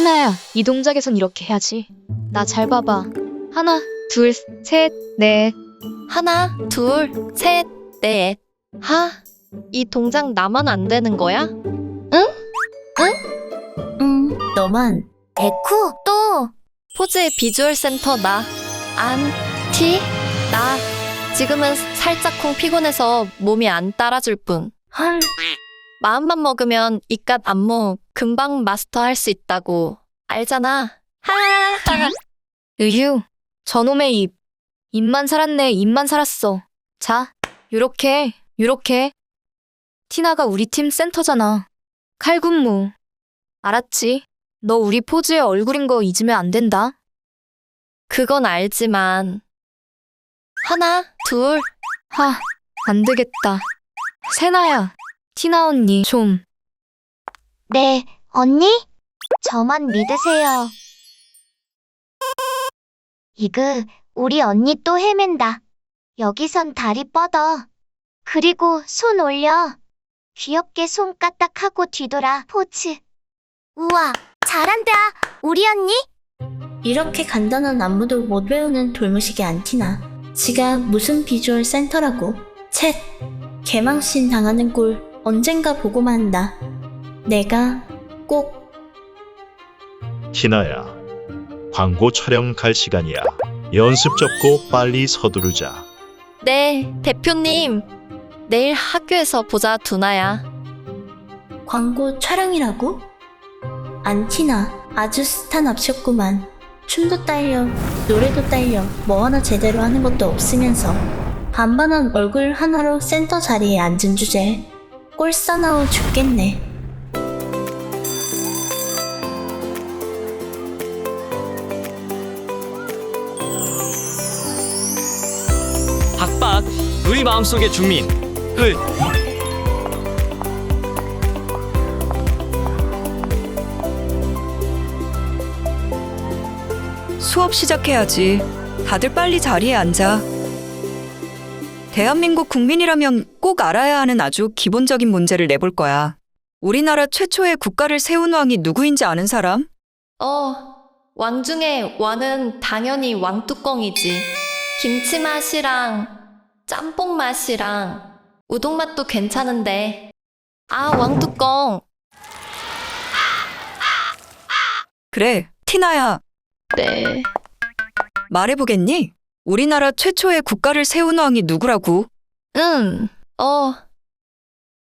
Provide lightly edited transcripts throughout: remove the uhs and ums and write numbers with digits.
티나야, 이 동작에선 이렇게 해야지. 나 잘 봐봐. 하나, 둘, 셋, 넷. 하나, 둘, 셋, 넷. 하, 이 동작 나만 안 되는 거야? 너만. 에쿠, 또! 포즈의 비주얼 센터 나. 나. 지금은 살짝쿵 피곤해서 몸이 안 따라줄 뿐. 헐. 마음만 먹으면 이깟 안무 금방 마스터할 수 있다고. 알잖아. 하하하. 으휴, 저놈의 입. 입만 살았네, 입만 살았어. 자, 요렇게. 티나가 우리 팀 센터잖아. 칼군무. 알았지? 너 우리 포즈에 얼굴인 거 잊으면 안 된다. 그건 알지만. 하나, 둘. 안 되겠다. 세나야, 티나 언니 좀. 네, 언니? 저만 믿으세요. 이그, 우리 언니 또 헤맨다. 여기선 다리 뻗어. 그리고 손 올려. 귀엽게 손 까딱하고 뒤돌아 포즈. 우와, 잘한다, 우리 언니. 이렇게 간단한 안무도 못 배우는 돌무식의 안티나. 지가 무슨 비주얼 센터라고. 쳇. 개망신 당하는 꼴 언젠가 보고 만다. 내가 꼭. 티나야, 광고 촬영 갈 시간이야. 연습 접고 빨리 서두르자. 네, 대표님. 내일 학교에서 보자, 두나야. 광고 촬영이라고? 안티나 아주 스타납셨구만. 춤도 딸려, 노래도 딸려, 뭐 하나 제대로 하는 것도 없으면서 반반한 얼굴 하나로 센터 자리에 앉은 주제. 꼴 싸나워 죽겠네. 박박, 우리 마음속의 주민. 수업 시작해야지. 다들 빨리 자리에 앉아. 대한민국 국민이라면 꼭 알아야 하는 아주 기본적인 문제를 내볼 거야. 우리나라 최초의 국가를 세운 왕이 누구인지 아는 사람? 왕 중에 왕은 당연히 왕뚜껑이지. 김치 맛이랑 짬뽕 맛이랑 우동 맛도 괜찮은데. 왕뚜껑. 그래, 티나야. 네. 말해보겠니? 우리나라 최초의 국가를 세운 왕이 누구라고?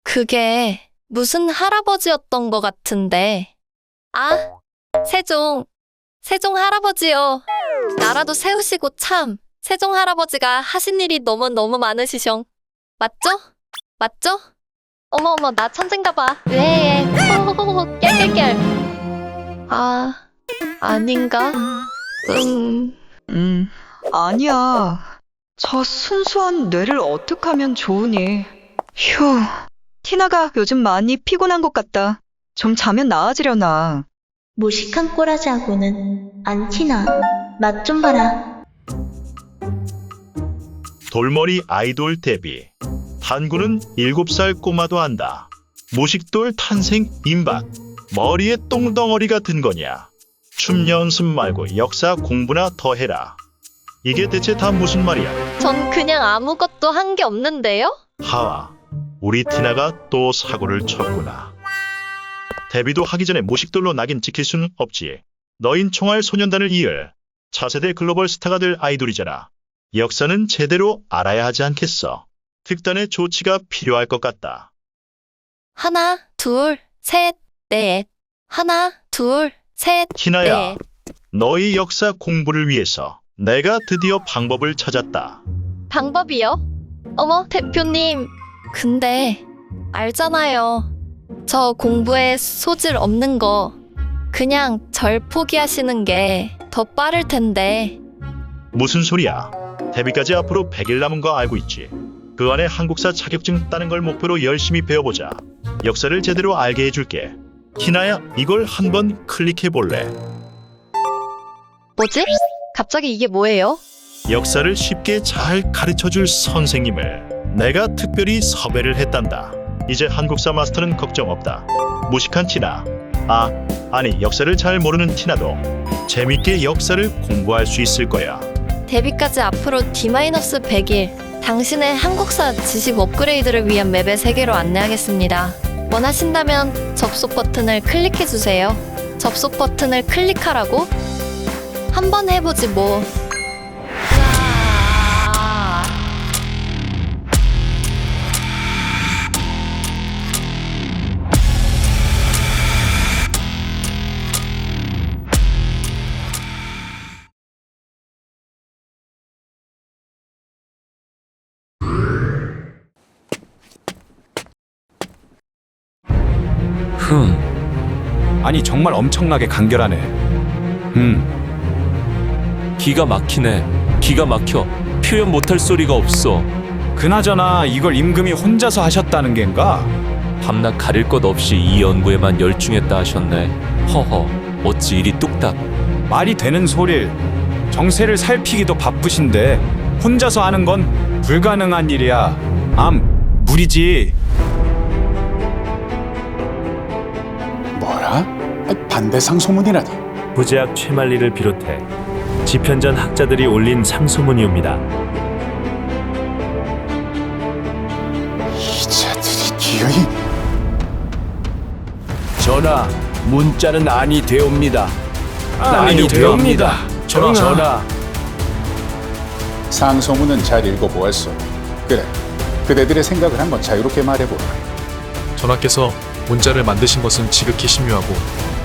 그게 무슨 할아버지였던 것 같은데. 세종 할아버지요. 나라도 세우시고 참 세종 할아버지가 하신 일이 너무너무 많으시셩. 맞죠? 어머, 나 천재인가 봐. 왜? 깨깨깨. 아닌가? 아니야. 저 순수한 뇌를 어떻게 하면 좋으니? 휴, 티나가 요즘 많이 피곤한 것 같다. 좀 자면 나아지려나. 무식한 꼬라지하고는 안티나. 맛 좀 봐라. 돌머리 아이돌 데뷔. 단구는 7살 꼬마도 안다. 무식돌 탄생 임박. 머리에 똥덩어리가 든 거냐. 춤 연습 말고 역사 공부나 더 해라. 이게 대체 다 무슨 말이야? 전 그냥 아무것도 한 게 없는데요? 하와, 우리 티나가 또 사고를 쳤구나. 데뷔도 하기 전에 무식돌로 낙인 찍힐 수는 없지. 너흰 총알 소년단을 이을 차세대 글로벌 스타가 될 아이돌이잖아. 역사는 제대로 알아야 하지 않겠어. 특단의 조치가 필요할 것 같다. 하나, 둘, 셋, 넷. 하나, 둘, 셋, 티나야, 넷. 너희 역사 공부를 위해서 내가 드디어 방법을 찾았다. 방법이요? 어머, 대표님. 근데 알잖아요. 저 공부에 소질 없는 거. 그냥 절 포기하시는 게 더 빠를 텐데. 무슨 소리야? 데뷔까지 앞으로 100일 남은 거 알고 있지. 그 안에 한국사 자격증 따는 걸 목표로 열심히 배워보자. 역사를 제대로 알게 해줄게. 티나야, 이걸 한번 클릭해볼래? 뭐지? 갑자기 이게 뭐예요? 역사를 쉽게 잘 가르쳐줄 선생님을 내가 특별히 섭외를 했단다. 이제 한국사 마스터는 걱정 없다. 무식한 티나, 아니 역사를 잘 모르는 티나도 재밌게 역사를 공부할 수 있을 거야. 데뷔까지 앞으로 D-100일. 당신의 한국사 지식 업그레이드를 위한 맵의 세계로 안내하겠습니다. 원하신다면 접속 버튼을 클릭해주세요. 접속 버튼을 클릭하라고? 한번 해보지 뭐. 으아. 아니 정말 엄청나게 간결하네. 기가 막히네. 기가 막혀. 표현 못할 소리가 없어. 그나저나 이걸 임금이 혼자서 하셨다는 겐가? 밤낮 가릴 것 없이 이 연구에만 열중했다 하셨네. 허허, 어찌 이리 뚝딱. 말이 되는 소릴. 정세를 살피기도 바쁘신데 혼자서 하는 건 불가능한 일이야. 무리지. 뭐라? 반대 상소문이라니. 부제학 최만리를 비롯해 지편전 학자들이 올린 상소문이옵니다. 이자들이 기어이. 전하, 문자는 아니 되옵니다. 아니 되옵니다. 전하. 상소문은 잘 읽어보았소. 그래, 그대들의 생각을 한번 자유롭게 말해보라. 전하께서 문자를 만드신 것은 지극히 신묘하고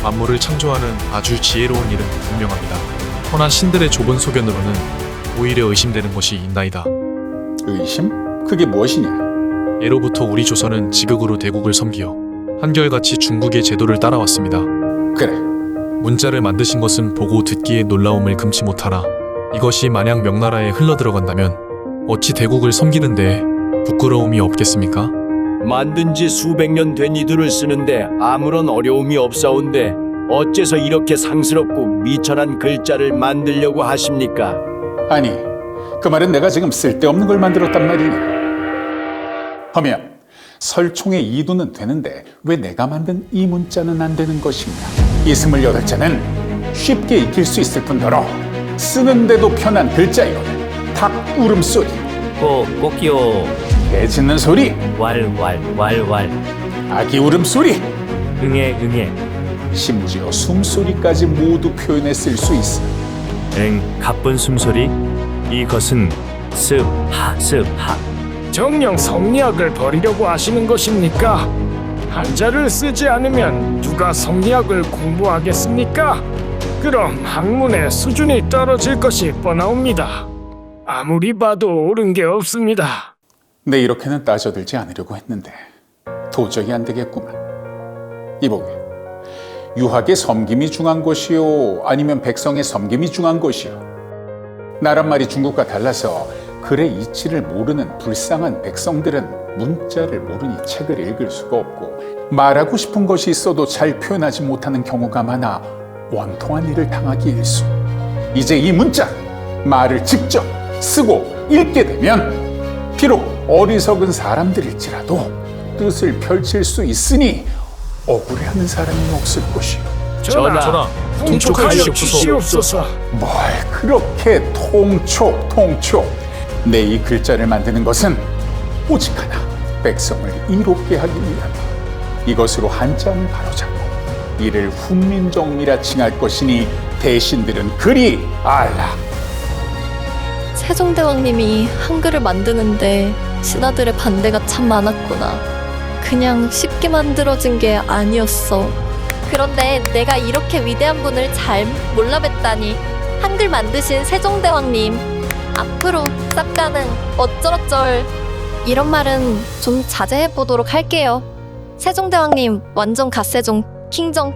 만물을 창조하는 아주 지혜로운 일은 분명합니다. 허나 신들의 좁은 소견으로는 오히려 의심되는 것이 있나이다. 의심? 그게 무엇이냐? 예로부터 우리 조선은 지극으로 대국을 섬기어 한결같이 중국의 제도를 따라왔습니다. 그래. 문자를 만드신 것은 보고 듣기에 놀라움을 금치 못하나 이것이 만약 명나라에 흘러들어간다면 어찌 대국을 섬기는 데 부끄러움이 없겠습니까? 만든 지 수백 년 된 이들을 쓰는데 아무런 어려움이 없사온데 어째서 이렇게 상스럽고 미천한 글자를 만들려고 하십니까? 아니, 그 말은 내가 지금 쓸데없는 걸 만들었단 말이냐. 허면 설총의 이두는 되는데 왜 내가 만든 이 문자는 안 되는 것인가? 이 28자는 쉽게 익힐 수 있을 뿐더러 쓰는데도 편한 글자이거든. 닭 울음소리, 꼭이요. 개 짖는 소리, 왈. 아기 울음소리, 응애. 심지어 숨소리까지 모두 표현해 쓸 수 있어. 가쁜 숨소리. 이것은 습하. 정녕 성리학을 버리려고 하시는 것입니까? 한자를 쓰지 않으면 누가 성리학을 공부하겠습니까? 그럼 학문의 수준이 떨어질 것이 뻔하옵니다. 아무리 봐도 옳은 게 없습니다. 내 이렇게는 따져들지 않으려고 했는데 도저히 안 되겠구만. 이보게, 유학의 섬김이 중요한 것이요, 아니면 백성의 섬김이 중요한 것이요? 나란 말이 중국과 달라서 글의 이치를 모르는 불쌍한 백성들은 문자를 모르니 책을 읽을 수가 없고 말하고 싶은 것이 있어도 잘 표현하지 못하는 경우가 많아 원통한 일을 당하기 일쑤. 이제 이 문자, 말을 직접 쓰고 읽게 되면 비록 어리석은 사람들일지라도 뜻을 펼칠 수 있으니 억울해하는 사람이 없을 것이요. 전하, 통촉하여 주시옵소서. 뭘 그렇게 통촉. 내 이 글자를 만드는 것은 오직 하나, 백성을 이롭게 하기 위함. 이것으로 한자를 바로잡고 이를 훈민정음이라 칭할 것이니 대신들은 그리 알라. 세종대왕님이 한글을 만드는데 신하들의 반대가 참 많았구나. 그냥 쉽게 만들어진 게 아니었어. 그런데 내가 이렇게 위대한 분을 잘 몰라뵀다니. 한글 만드신 세종대왕님, 앞으로 쌉가능 어쩔어쩔 이런 말은 좀 자제해보도록 할게요. 세종대왕님 완전 갓세종 킹정.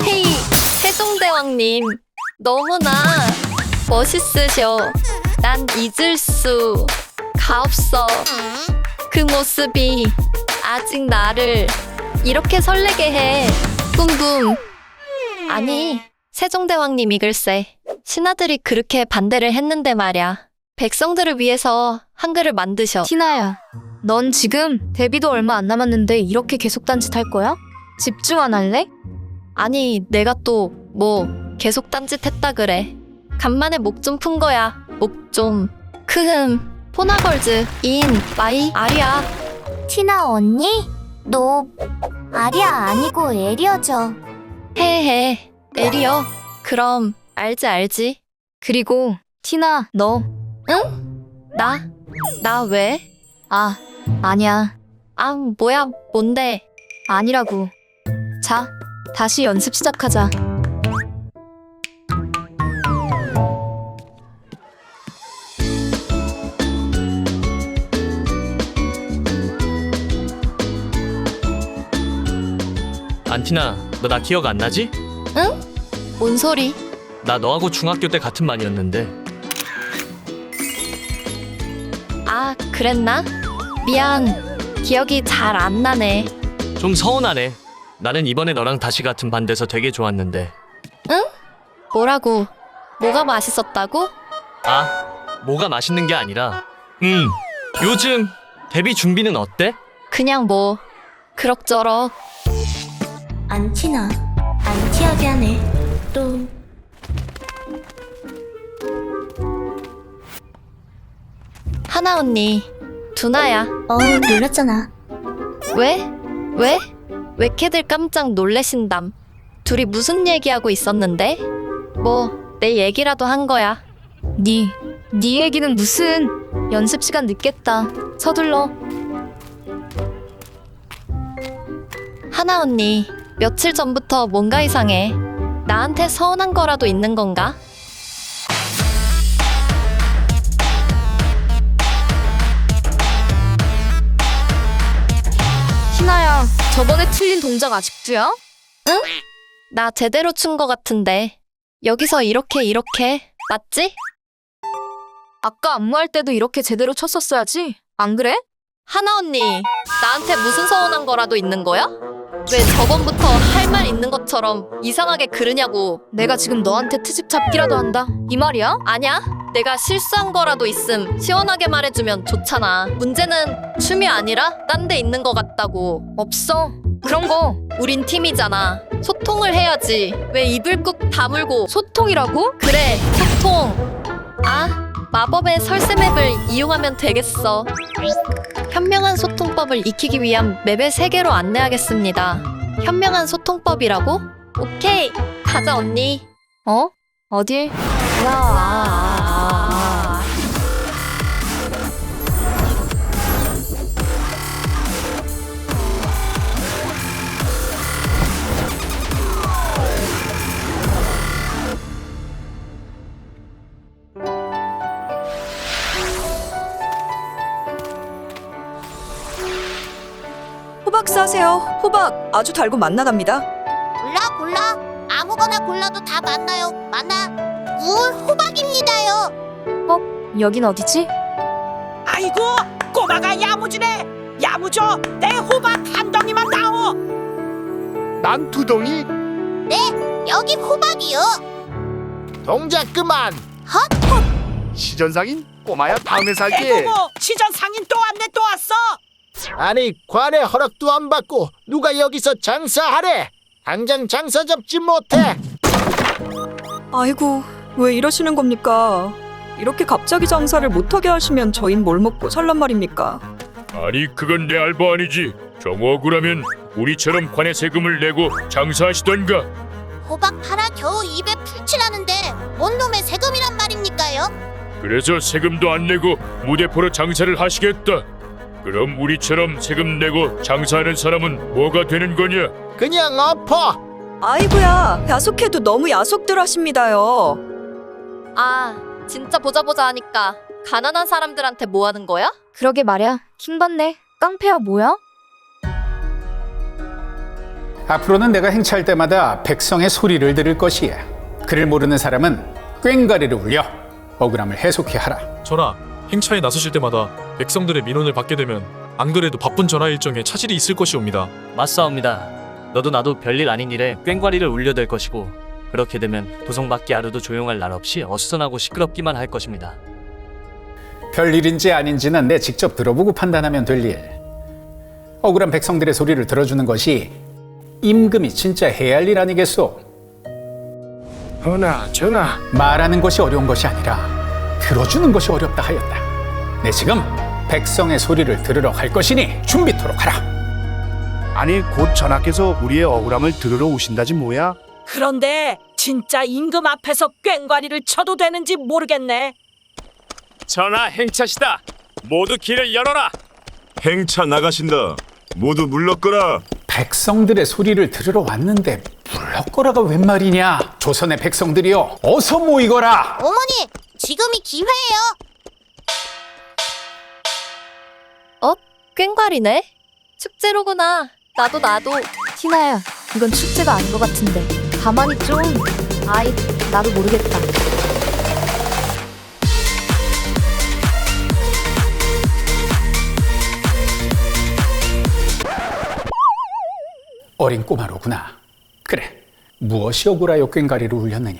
헤이 세종대왕님, 너무나 멋있으셔. 난 잊을 수가 없어. 그 모습이 아직 나를 이렇게 설레게 해. 뿜뿜. 아니, 세종대왕님이 글쎄 신하들이 그렇게 반대를 했는데 말야. 백성들을 위해서 한글을 만드셔. 티나야, 넌 지금 데뷔도 얼마 안 남았는데 이렇게 계속 딴짓할 거야? 집중 안 할래? 아니, 내가 또 뭐 계속 딴짓했다 그래. 간만에 목 좀 푼 거야. 목 좀. 크흠. 포나걸즈 인 마이 아리아. 티나 언니? 너 아리아 아니고 에리어죠? 헤헤. 에리어. 그럼 알지. 그리고 티나, 너 응? 나 왜? 아, 아니야. 아, 뭐야, 뭔데? 아니라고. 자, 다시 연습 시작하자. 안티나, 너 나 기억 안 나지? 응? 뭔 소리? 나 너하고 중학교 때 같은 반이었는데. 아, 그랬나? 미안. 기억이 잘 안 나네. 좀 서운하네. 나는 이번에 너랑 다시 같은 반 돼서 되게 좋았는데. 응? 뭐라고? 뭐가 맛있었다고? 아, 뭐가 맛있는 게 아니라 요즘 데뷔 준비는 어때? 그냥 뭐 그럭저럭. 안티나, 안티하게 하네. 또 하나 언니, 두나야. 놀랐잖아. 왜? 왜 걔들 깜짝 놀래신담? 둘이 무슨 얘기하고 있었는데? 뭐 내 얘기라도 한 거야. 네 얘기는 무슨. 연습 시간 늦겠다. 서둘러. 하나 언니, 며칠 전부터 뭔가 이상해. 나한테 서운한 거라도 있는 건가? 티나야, 저번에 틀린 동작 아직도야? 응? 나 제대로 춘 거 같은데. 여기서 이렇게 맞지? 아까 안무할 때도 이렇게 제대로 쳤었어야지. 안 그래? 하나 언니, 나한테 무슨 서운한 거라도 있는 거야? 왜 저번부터 할 말 있는 것처럼 이상하게 그러냐고. 내가 지금 너한테 트집 잡기라도 한다. 이 말이야? 아냐? 내가 실수한 거라도 있음 시원하게 말해주면 좋잖아. 문제는 춤이 아니라 딴 데 있는 거 같다고. 없어. 그런 거. 우린 팀이잖아. 소통을 해야지. 왜 입을 꾹 다물고. 소통이라고? 그래, 소통. 아, 마법의 설세 맵을 이용하면 되겠어. 현명한 소통법을 익히기 위한 맵의 세계로 안내하겠습니다. 현명한 소통법이라고? 오케이, 가자 언니. 어딜? 호박 사세요. 호박 아주 달고 맛나답니다. 골라. 아무거나 골라도 다 맞나요? 호박입니다요. 여긴 어디지? 아이고, 꼬마가 야무지네. 야무져. 내 호박 한 덩이만 나오. 난 두 덩이. 네, 여기 호박이요. 동작 그만. 시전상인 꼬마야 다음에 살게. 에고고, 시전 상인 또 왔네. 또 왔어. 아니 관의 허락도 안 받고 누가 여기서 장사하래? 당장 장사 접지 못해. 아이고, 왜 이러시는 겁니까? 이렇게 갑자기 장사를 못하게 하시면 저흰 뭘 먹고 살란 말입니까? 아니 그건 내 알바 아니지. 좀 억울하면 우리처럼 관에 세금을 내고 장사하시던가. 호박 팔아 겨우 입에 풀칠하는데 뭔 놈의 세금이란 말입니까요? 그래서 세금도 안 내고 무대포로 장사를 하시겠다. 그럼 우리처럼 세금 내고 장사하는 사람은 뭐가 되는 거냐? 그냥 엎어. 아이고야, 야속해도 너무 야속들 하십니다요. 아, 진짜 보자 하니까 가난한 사람들한테 뭐 하는 거야? 그러게 말야. 킹받네. 깡패야 뭐야? 앞으로는 내가 행차할 때마다 백성의 소리를 들을 것이야. 그를 모르는 사람은 꽹과리를 울려 억울함을 해소케 하라. 전하, 행차에 나서실 때마다 백성들의 민원을 받게 되면 안 그래도 바쁜 전화 일정에 차질이 있을 것이옵니다. 맞사옵니다. 너도 나도 별일 아닌 일에 꽹과리를 울려댈 것이고 그렇게 되면 도성밖에 하루도 조용할 날 없이 어수선하고 시끄럽기만 할 것입니다. 별일인지 아닌지는 내 직접 들어보고 판단하면 될 일. 억울한 백성들의 소리를 들어주는 것이 임금이 진짜 해야 할 일 아니겠소? 전하. 말하는 것이 어려운 것이 아니라 들어주는 것이 어렵다 하였다. 내 지금 백성의 소리를 들으러 갈 것이니 준비토록 하라. 아니 곧 전하께서 우리의 억울함을 들으러 오신다지 뭐야? 그런데 진짜 임금 앞에서 꽹과리를 쳐도 되는지 모르겠네. 전하 행차시다. 모두 길을 열어라. 행차 나가신다. 모두 물러거라. 백성들의 소리를 들으러 왔는데 물러거라가 웬 말이냐? 조선의 백성들이여, 어서 모이거라. 어머니, 지금이 기회예요. 꽹과리네? 축제로구나. 나도. 티나야, 이건 축제가 아닌 것 같은데. 가만히 좀. 아이, 나도 모르겠다. 어린 꼬마로구나. 그래, 무엇이 억울하여 꽹과리를 울렸느냐?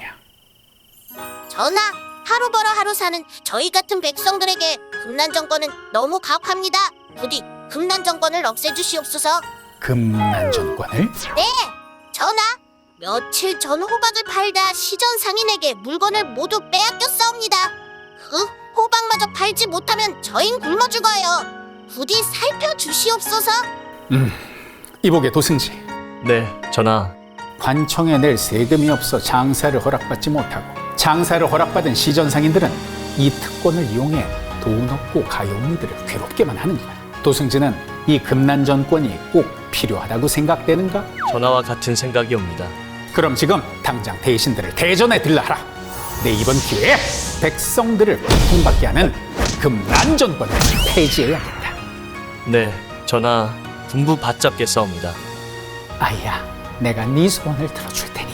전하, 하루 벌어 하루 사는 저희 같은 백성들에게 금난 정권은 너무 가혹합니다. 부디 금난 정권을 없애주시옵소서. 금난 정권을? 네, 전하. 며칠 전 호박을 팔다 시전 상인에게 물건을 모두 빼앗겼사옵니다. 그 호박마저 팔지 못하면 저흰 굶어 죽어요. 부디 살펴주시옵소서. 이복의 도승지. 네, 전하. 관청에 낼 세금이 없어 장사를 허락받지 못하고 장사를 허락받은 시전상인들은 이 특권을 이용해 돈 없고 가여운 이들을 괴롭게만 하는 거야. 도승지는 이 금난 정권이 꼭 필요하다고 생각되는가? 전하와 같은 생각이옵니다. 그럼 지금 당장 대신들을 대전에 들라하라. 내 이번 기회에 백성들을 고통받게 하는 금난 정권을 폐지해야겠다. 네, 전하. 군부 받잡겠사옵니다. 아이야, 내가 네 소원을 들어줄 테니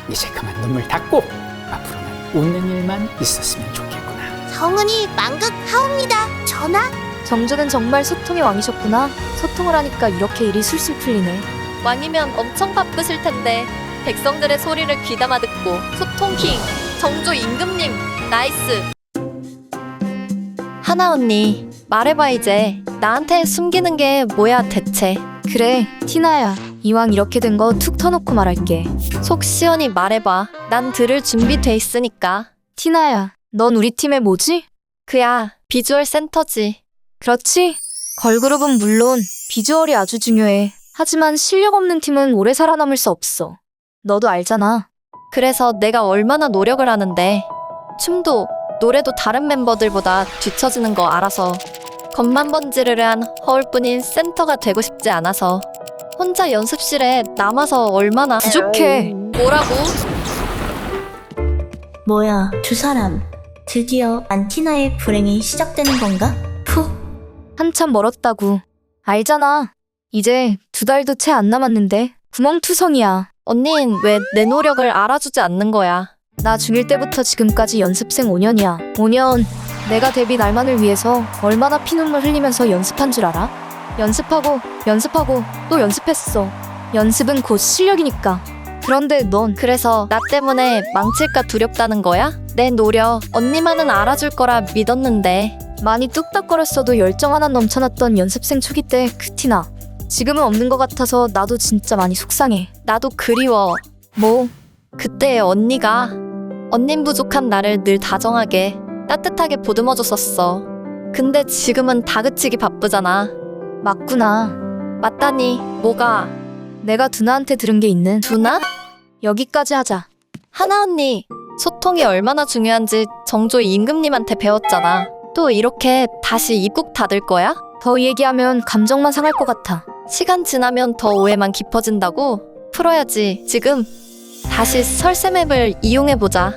이제 그만 눈물 닦고 앞으로는 웃는 일만 있었으면 좋겠구나. 성은이 만극하옵니다, 전하. 정조는 정말 소통의 왕이셨구나. 소통을 하니까 이렇게 일이 술술 풀리네. 왕이면 엄청 바쁘실 텐데 백성들의 소리를 귀담아 듣고 소통킹 정조 임금님 나이스. 하나 언니 말해봐. 이제 나한테 숨기는 게 뭐야 대체? 그래, 티나야. 이왕 이렇게 된 거 툭 터놓고 말할게. 속 시원히 말해봐. 난 들을 준비돼 있으니까. 티나야, 넌 우리 팀의 뭐지? 그야 비주얼 센터지. 그렇지. 걸그룹은 물론 비주얼이 아주 중요해. 하지만 실력 없는 팀은 오래 살아남을 수 없어. 너도 알잖아. 그래서 내가 얼마나 노력을 하는데 춤도 노래도 다른 멤버들보다 뒤처지는 거 알아서 겉만 번지르르한 허울뿐인 센터가 되고 싶지 않아서 혼자 연습실에 남아서 얼마나 부족해. 뭐라고? 뭐야, 두 사람. 드디어 안티나의 불행이 시작되는 건가? 푸. 한참 멀었다고. 알잖아. 이제 2달도 채 안 남았는데 구멍투성이야. 언닌 왜 내 노력을 알아주지 않는 거야? 나 중1 때부터 지금까지 연습생 5년이야. 5년. 내가 데뷔 날만을 위해서 얼마나 피눈물 흘리면서 연습한 줄 알아? 연습하고 또 연습했어. 연습은 곧 실력이니까. 그런데 넌 그래서 나 때문에 망칠까 두렵다는 거야? 내 노력 언니만은 알아줄 거라 믿었는데. 많이 뚝딱거렸어도 열정 하나 넘쳐났던 연습생 초기 때 그 티나. 지금은 없는 것 같아서 나도 진짜 많이 속상해. 나도 그리워. 뭐? 그때 언니가 언닌 부족한 나를 늘 다정하게 따뜻하게 보듬어줬었어. 근데 지금은 다그치기 바쁘잖아. 맞구나. 맞다니. 뭐가? 내가 두나한테 들은 게 있는. 두나? 여기까지 하자. 하나 언니, 소통이 얼마나 중요한지 정조 임금님한테 배웠잖아. 또 이렇게 다시 입국 닫을 거야? 더 얘기하면 감정만 상할 것 같아. 시간 지나면 더 오해만 깊어진다고? 풀어야지. 지금 다시 설세맵을 이용해보자.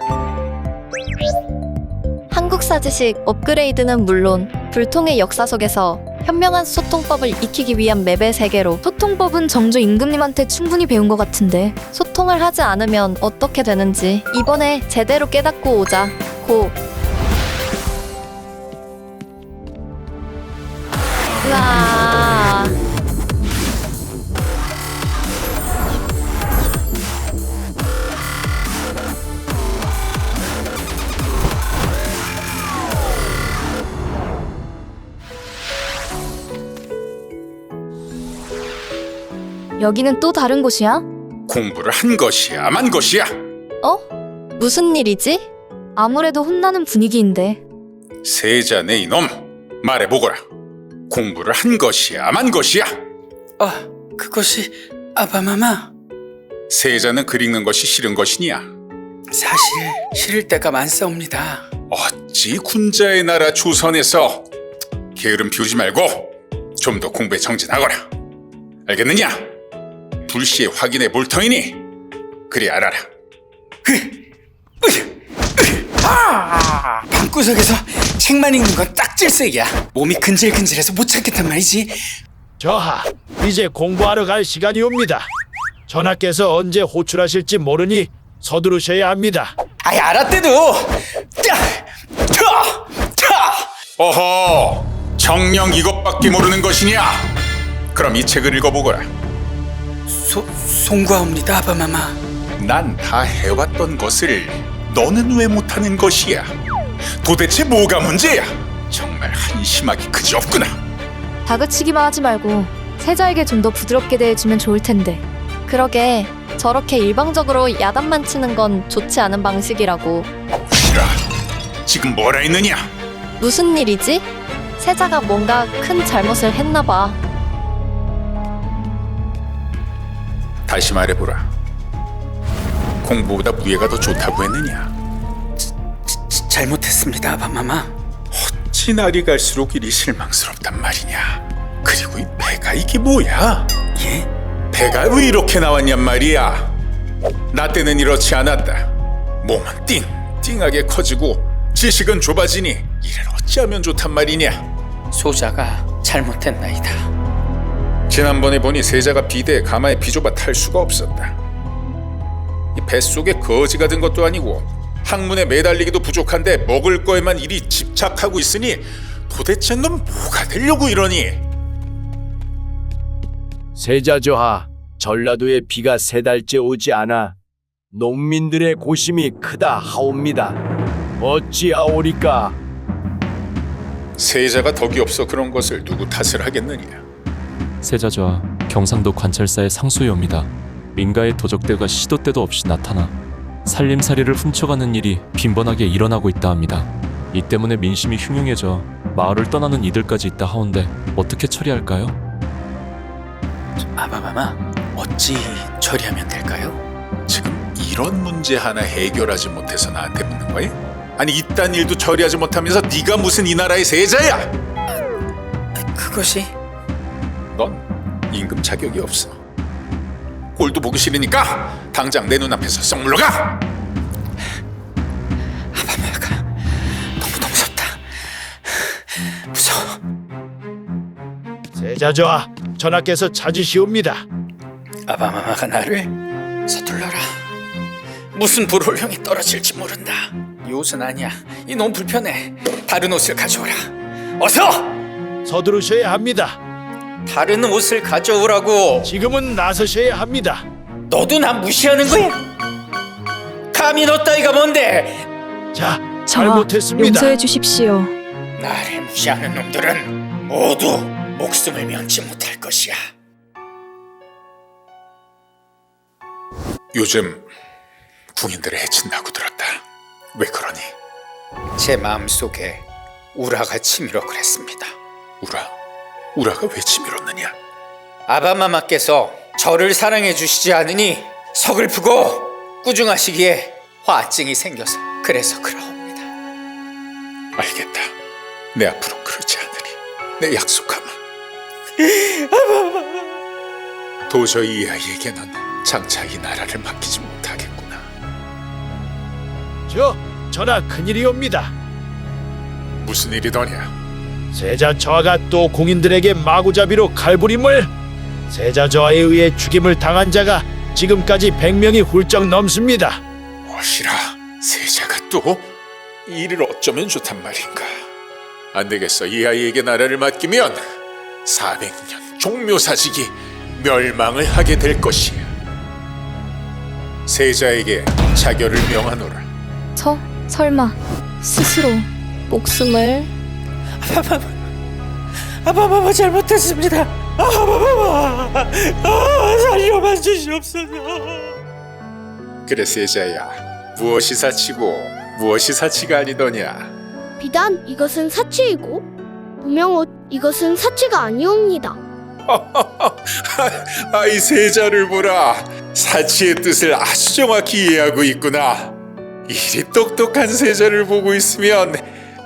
한국사지식 업그레이드는 물론 불통의 역사 속에서 현명한 소통법을 익히기 위한 맵의 세계로. 소통법은 정조 임금님한테 충분히 배운 것 같은데. 소통을 하지 않으면 어떻게 되는지 이번에 제대로 깨닫고 오자. 고. 으아. 여기는 또 다른 곳이야? 공부를 한 것이야, 만 것이야? 어? 무슨 일이지? 아무래도 혼나는 분위기인데. 세자네 이놈, 말해보거라. 공부를 한 것이야, 만 것이야? 그것이 아바마마. 세자는 글 읽는 것이 싫은 것이냐? 사실 싫을 때가 많사옵니다. 어찌 군자의 나라 조선에서 게으름 피우지 말고 좀 더 공부에 정진하거라. 알겠느냐? 불시에 확인해 볼 터이니 그리 알아라. 방구석에서 책만 읽는 건 딱 질색이야. 몸이 근질근질해서 못 찾겠단 말이지. 저하, 이제 공부하러 갈 시간이 옵니다. 전하께서 언제 호출하실지 모르니 서두르셔야 합니다. 아이, 알았대도. 어허, 정녕 이것밖에 모르는 것이냐? 그럼 이 책을 읽어보거라. 송구하옵니다, 아바마마. 난 다 해왔던 것을 너는 왜 못하는 것이야? 도대체 뭐가 문제야? 정말 한심하기 그지없구나. 다그치기만 하지 말고 세자에게 좀 더 부드럽게 대해주면 좋을 텐데. 그러게 저렇게 일방적으로 야단만 치는 건 좋지 않은 방식이라고. 싫어. 지금 뭐라 했느냐? 무슨 일이지? 세자가 뭔가 큰 잘못을 했나 봐. 다시 말해보라. 공부보다 무예가 더 좋다고 했느냐? 잘못했습니다, 아바마마. 어찌 날이 갈수록 일이 실망스럽단 말이냐? 그리고 이 배가 이게 뭐야? 예? 배가 왜 이렇게 나왔냔 말이야? 나 때는 이렇지 않았다. 몸은 띵띵하게 커지고 지식은 좁아지니 이를 어찌하면 좋단 말이냐? 소자가 잘못했나이다. 지난번에 보니 세자가 비대에 가마에 비좁아 탈 수가 없었다. 이 뱃속에 거지가 든 것도 아니고 학문에 매달리기도 부족한데 먹을 거에만 이리 집착하고 있으니 도대체 넌 뭐가 되려고 이러니? 세자저하, 전라도에 비가 3달째 오지 않아 농민들의 고심이 크다 하옵니다. 어찌하오리까? 세자가 덕이 없어 그런 것을 누구 탓을 하겠느냐? 세자저하, 경상도 관찰사의 상소이옵니다. 민가의 도적대가 시도 때도 없이 나타나 살림살이를 훔쳐가는 일이 빈번하게 일어나고 있다 합니다. 이 때문에 민심이 흉흉해져 마을을 떠나는 이들까지 있다 하온데 어떻게 처리할까요? 아바마마, 어찌 처리하면 될까요? 지금 이런 문제 하나 해결하지 못해서 나한테 묻는 거야? 아니 이딴 일도 처리하지 못하면서 네가 무슨 이 나라의 세자야? 그것이... 넌 임금 자격이 없어. 꼴도 보기 싫으니까 당장 내 눈앞에서 썩 물러가! 아바마가 너무 무섭다. 무서워. 세자저하, 전하께서 찾으시옵니다. 아바마마가 나를 서둘러라. 무슨 불호령이 떨어질지 모른다. 이 옷은 아니야. 이 너무 불편해. 다른 옷을 가져오라. 어서! 서두르셔야 합니다. 다른 옷을 가져오라고. 지금은 나서셔야 합니다. 너도 나 무시하는 거야? 감히 너 따위가 뭔데? 자, 잘못했습니다. 용서해 주십시오. 나를 무시하는 놈들은 모두 목숨을 면치 못할 것이야. 요즘 궁인들을 해친다고 들었다. 왜 그러니? 제 마음속에 우라가 치밀어 그랬습니다. 우라가 왜 치밀었느냐? 아바마마께서 저를 사랑해 주시지 않으니 서글프고 꾸중하시기에 화증이 생겨서 그래서 그러옵니다. 알겠다. 내 앞으로 그러지 않으리. 내 약속하마. 도저히 이 아이에게는 장차 이 나라를 맡기지 못하겠구나. 전하, 큰일이옵니다. 무슨 일이더냐? 세자 저하가 또 공인들에게 마구잡이로 칼부림을. 세자 저하에 의해 죽임을 당한 자가 지금까지 100명이 훌쩍 넘습니다. 무엇이라? 세자가 또? 이 일을 어쩌면 좋단 말인가? 안 되겠어. 이 아이에게 나라를 맡기면 400년 종묘사직이 멸망을 하게 될 것이야. 세자에게 자결을 명하노라. 설마 스스로 목숨을... 아바바바 잘못했습니다. 아바바바 살려만 주시옵소서. 그래 세자야, 무엇이 사치고 무엇이 사치가 아니더냐? 비단 이것은 사치이고 무명옷 이것은 사치가 아니옵니다. 아이 세자를 보라. 사치의 뜻을 아주 정확히 이해하고 있구나. 이리 똑똑한 세자를 보고 있으면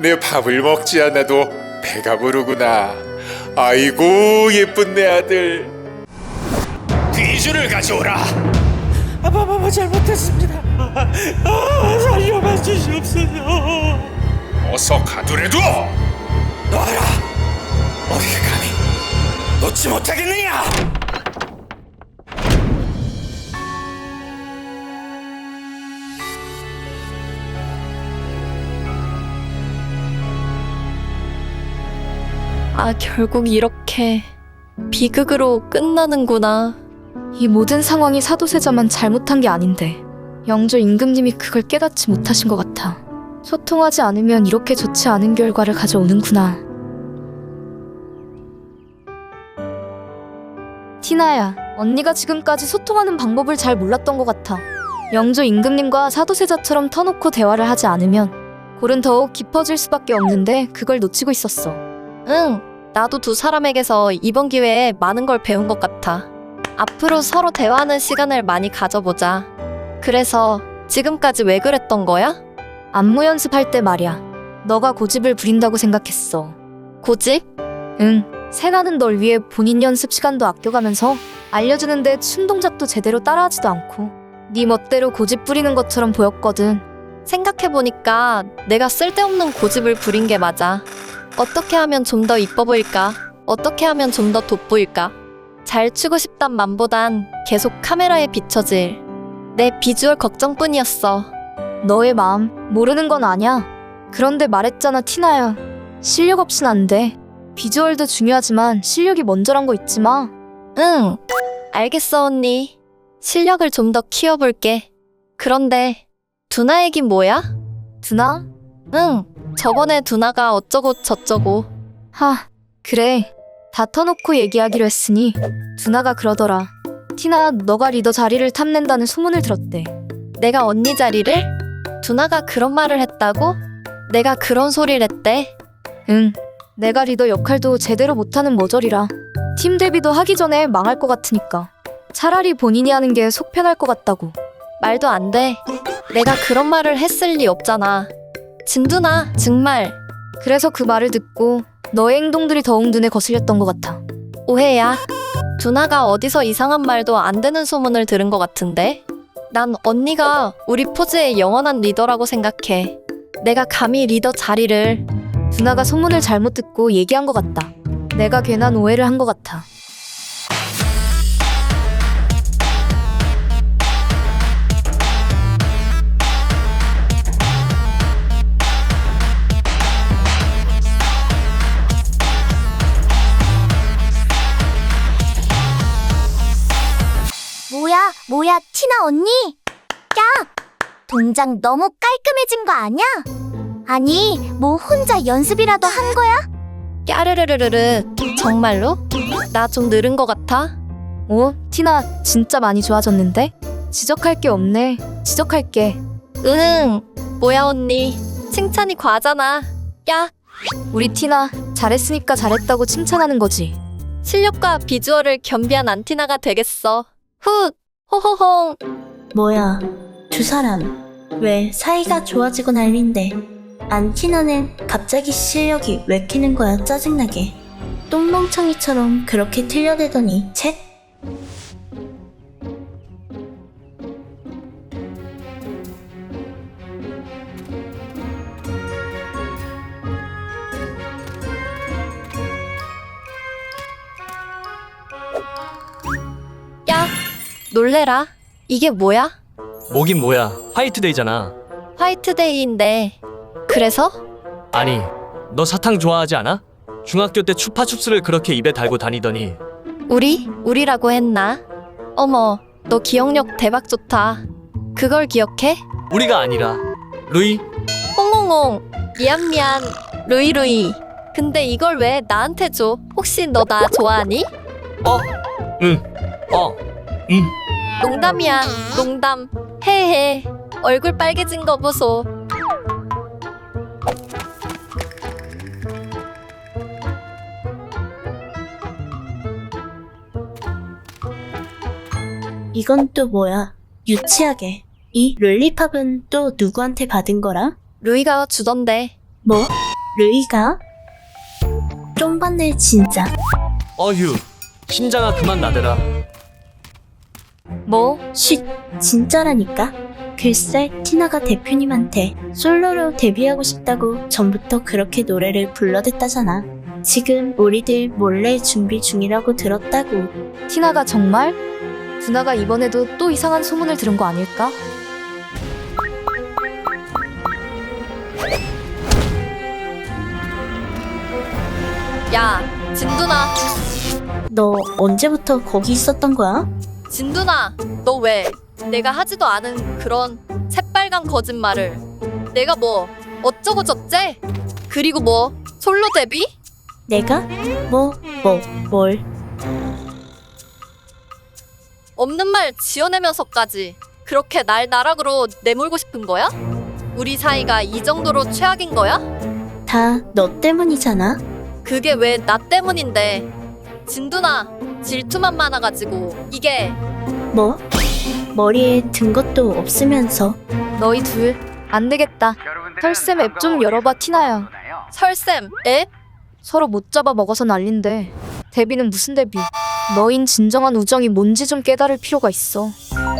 내 밥을 먹지 않아도 배가 부르구나. 아이고 예쁜 내 아들. 비주를 가져오라. 아바바바 잘못했습니다. 살려만 주시옵소서. 어서 가두래도. 놔라. 어떻게 감히 놓지 못하겠느냐? 아, 결국 이렇게 비극으로 끝나는구나. 이 모든 상황이 사도세자만 잘못한 게 아닌데 영조 임금님이 그걸 깨닫지 못하신 것 같아. 소통하지 않으면 이렇게 좋지 않은 결과를 가져오는구나. 티나야, 언니가 지금까지 소통하는 방법을 잘 몰랐던 것 같아. 영조 임금님과 사도세자처럼 터놓고 대화를 하지 않으면 골은 더욱 깊어질 수밖에 없는데 그걸 놓치고 있었어. 응, 나도 두 사람에게서 이번 기회에 많은 걸 배운 것 같아. 앞으로 서로 대화하는 시간을 많이 가져보자. 그래서 지금까지 왜 그랬던 거야? 안무 연습할 때 말이야. 너가 고집을 부린다고 생각했어. 고집? 응, 세나는 널 위해 본인 연습 시간도 아껴가면서 알려주는데 춤 동작도 제대로 따라하지도 않고 네 멋대로 고집 부리는 것처럼 보였거든. 생각해보니까 내가 쓸데없는 고집을 부린 게 맞아. 어떻게 하면 좀 더 이뻐 보일까? 어떻게 하면 좀 더 돋보일까? 잘 추고 싶단 맘보단 계속 카메라에 비춰질 내 비주얼 걱정뿐이었어. 너의 마음 모르는 건 아냐. 그런데 말했잖아 티나야. 실력 없인 안 돼. 비주얼도 중요하지만 실력이 먼저란 거 잊지 마. 응, 알겠어 언니. 실력을 좀 더 키워볼게. 그런데 두나 얘긴 뭐야? 두나? 응, 저번에 두나가 어쩌고 저쩌고. 하, 그래. 다 터놓고 얘기하기로 했으니 두나가 그러더라. 티나, 너가 리더 자리를 탐낸다는 소문을 들었대. 내가 언니 자리를? 두나가 그런 말을 했다고? 내가 그런 소리를 했대? 응, 내가 리더 역할도 제대로 못하는 머저리라 팀 데뷔도 하기 전에 망할 것 같으니까 차라리 본인이 하는 게 속 편할 것 같다고. 말도 안 돼. 내가 그런 말을 했을 리 없잖아. 진두나, 정말. 그래서 그 말을 듣고 너의 행동들이 더욱 눈에 거슬렸던 것 같아. 오해야. 두나가 어디서 이상한 말도 안 되는 소문을 들은 것 같은데? 난 언니가 우리 포즈의 영원한 리더라고 생각해. 내가 감히 리더 자리를. 두나가 소문을 잘못 듣고 얘기한 것 같다. 내가 괜한 오해를 한 것 같아. 뭐야, 티나 언니? 야! 동작 너무 깔끔해진 거 아냐? 아니, 뭐 혼자 연습이라도 한 거야? 까르르르르르. 정말로? 나 좀 늘은 것 같아? 티나 진짜 많이 좋아졌는데? 지적할 게 없네. 지적할게. 응. 뭐야 언니. 칭찬이 과하잖아. 야. 우리 티나 잘했으니까 잘했다고 칭찬하는 거지. 실력과 비주얼을 겸비한 안티나가 되겠어. 훗. 호호홍. 뭐야, 두 사람 왜 사이가 좋아지고 난린데 안티나는 갑자기 실력이 왜 키는 거야 짜증나게. 똥멍청이처럼 그렇게 틀려대더니 쳇. 야, 놀래라. 이게 뭐야? 뭐긴 뭐야. 화이트데이잖아. 화이트데이인데. 그래서? 아니, 너 사탕 좋아하지 않아? 중학교 때 추파춥스를 그렇게 입에 달고 다니더니. 우리라고 했나? 어머, 너 기억력 대박 좋다. 그걸 기억해? 우리가 아니라 루이? 홍홍홍. 미안. 루이루이. 근데 이걸 왜 나한테 줘? 혹시 너 나 좋아하니? 응. 농담이야. 농담. 헤헤. 얼굴 빨개진 거 보소. 이건 또 뭐야? 유치하게. 이 롤리팝은 또 누구한테 받은 거라? 루이가 주던데. 뭐? 루이가? 쫑받네 진짜. 어휴. 심장아 그만 나대라. 뭐? 쉿, 진짜라니까? 글쎄, 티나가 대표님한테 솔로로 데뷔하고 싶다고 전부터 그렇게 노래를 불러댔다잖아. 지금 우리들 몰래 준비 중이라고 들었다고. 티나가 정말? 두나가 이번에도 또 이상한 소문을 들은 거 아닐까? 야, 진두나. 너 언제부터 거기 있었던 거야? 진두나, 너 왜 내가 하지도 않은 그런 새빨간 거짓말을. 내가 뭐 어쩌고 저쩌? 그리고 뭐 솔로 데뷔? 내가? 뭘? 없는 말 지어내면서까지 그렇게 날 나락으로 내몰고 싶은 거야? 우리 사이가 이 정도로 최악인 거야? 다 너 때문이잖아. 그게 왜 나 때문인데? 진두나, 질투만 많아가지고 이게. 뭐? 머리에 든 것도 없으면서. 너희 둘 안 되겠다. 설쌤 앱 좀 열어봐 티나야. 설쌤 앱? 서로 못 잡아 먹어서 난린데 데뷔는 무슨 데뷔? 너인 진정한 우정이 뭔지 좀 깨달을 필요가 있어.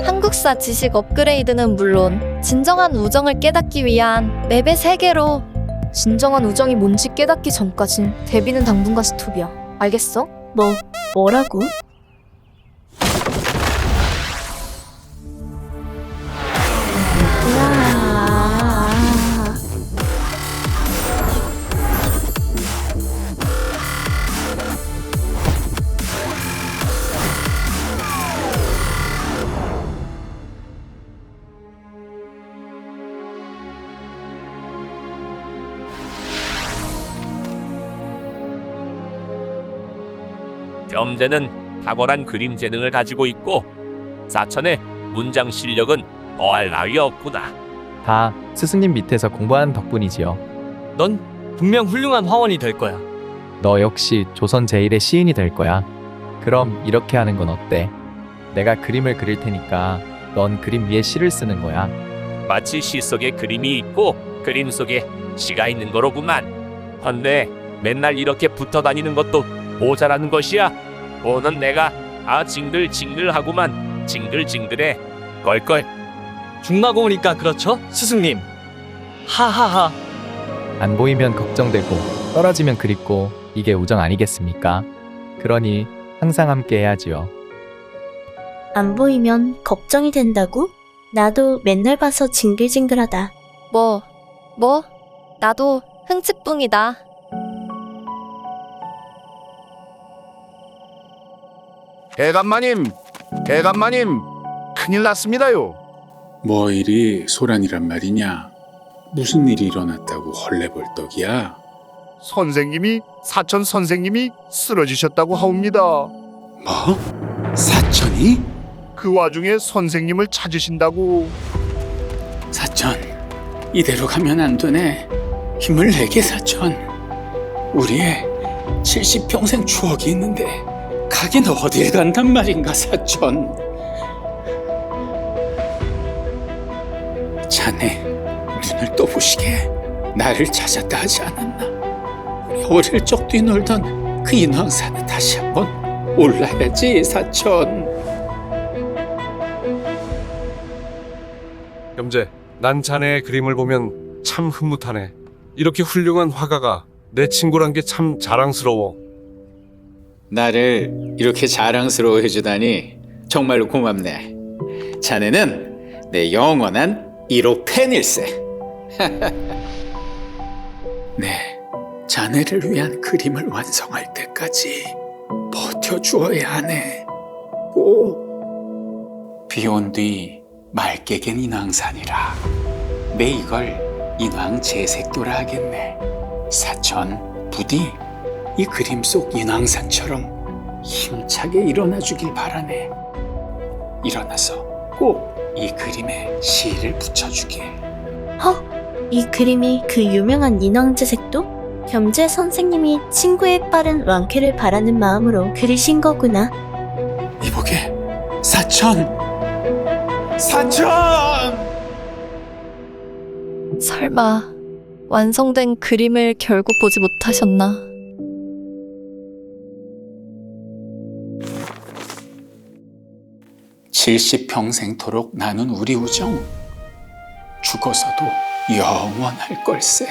한국사 지식 업그레이드는 물론 진정한 우정을 깨닫기 위한 맵의 세계로. 진정한 우정이 뭔지 깨닫기 전까진 데뷔는 당분간 스톱이야. 알겠어? 뭐라고? 겸재는 탁월한 그림 재능을 가지고 있고 사천의 문장 실력은 더할 나위 없구나. 다 스승님 밑에서 공부한 덕분이지요. 넌 분명 훌륭한 화원이 될 거야. 너 역시 조선 제일의 시인이 될 거야. 그럼 이렇게 하는 건 어때? 내가 그림을 그릴 테니까 넌 그림 위에 시를 쓰는 거야. 마치 시 속에 그림이 있고 그림 속에 시가 있는 거로구만. 헌데 맨날 이렇게 붙어 다니는 것도 모자라는 것이야. 오는 내가 징글징글하구만. 징글징글해. 껄껄. 중마고우니까 그렇죠, 스승님. 하하하. 안 보이면 걱정되고 떨어지면 그립고 이게 우정 아니겠습니까? 그러니 항상 함께 해야지요. 안 보이면 걱정이 된다고? 나도 맨날 봐서 징글징글하다. 뭐? 나도 흥칫뿡이다. 대감마님, 큰일 났습니다요. 뭐 일이 소란이란 말이냐? 무슨 일이 일어났다고 헐레벌떡이야? 사천 선생님이 쓰러지셨다고 하옵니다. 뭐? 사천이? 그 와중에 선생님을 찾으신다고. 사천, 이대로 가면 안 되네. 힘을 내게 사천. 우리의 70평생 추억이 있는데 가긴 어딜 간단 말인가 사천. 자네 눈을 떠보시게 나를 찾았다 하지 않았나? 우리 어릴 적 뛰놀던 그 인왕산에 다시 한번 올라야지 사천. 겸재, 난 자네의 그림을 보면 참 흐뭇하네. 이렇게 훌륭한 화가가 내 친구란 게 참 자랑스러워. 나를 이렇게 자랑스러워 해주다니 정말로 고맙네. 자네는 내 영원한 1호 팬일세. 네, 자네를 위한 그림을 완성할 때까지 버텨주어야 하네. 꼭. 비온 뒤 맑게 갠 인왕산이라 내 이걸 인왕 재색도라 하겠네. 사천 부디 이 그림 속 인왕산처럼 힘차게 일어나 주길 바라네. 일어나서 꼭 이 그림에 시를 붙여주게. 이 그림이 그 유명한 인왕제색도 겸재 선생님이 친구의 빠른 완쾌를 바라는 마음으로 그리신 거구나. 이보게, 사천! 설마 완성된 그림을 결국 보지 못하셨나? (70평생토록) 나눈 우리 우정 죽어서도 영원할 걸세.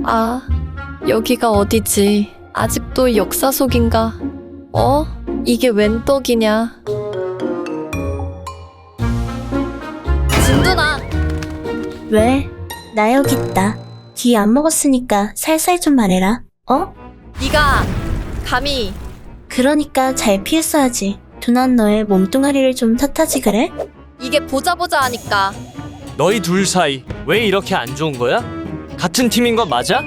아, 여기가 어디지? 아직도 역사 속인가? 이게 웬 떡이냐? 진두나! 왜? 나 여기 있다. 귀 안 먹었으니까 살살 좀 말해라. 네가 감히 그러니까 잘 피했어야지. 둔한 너의 몸뚱아리를 좀 탓하지 그래? 이게 보자 하니까. 너희 둘 사이 왜 이렇게 안 좋은 거야? 같은 팀인 거 맞아?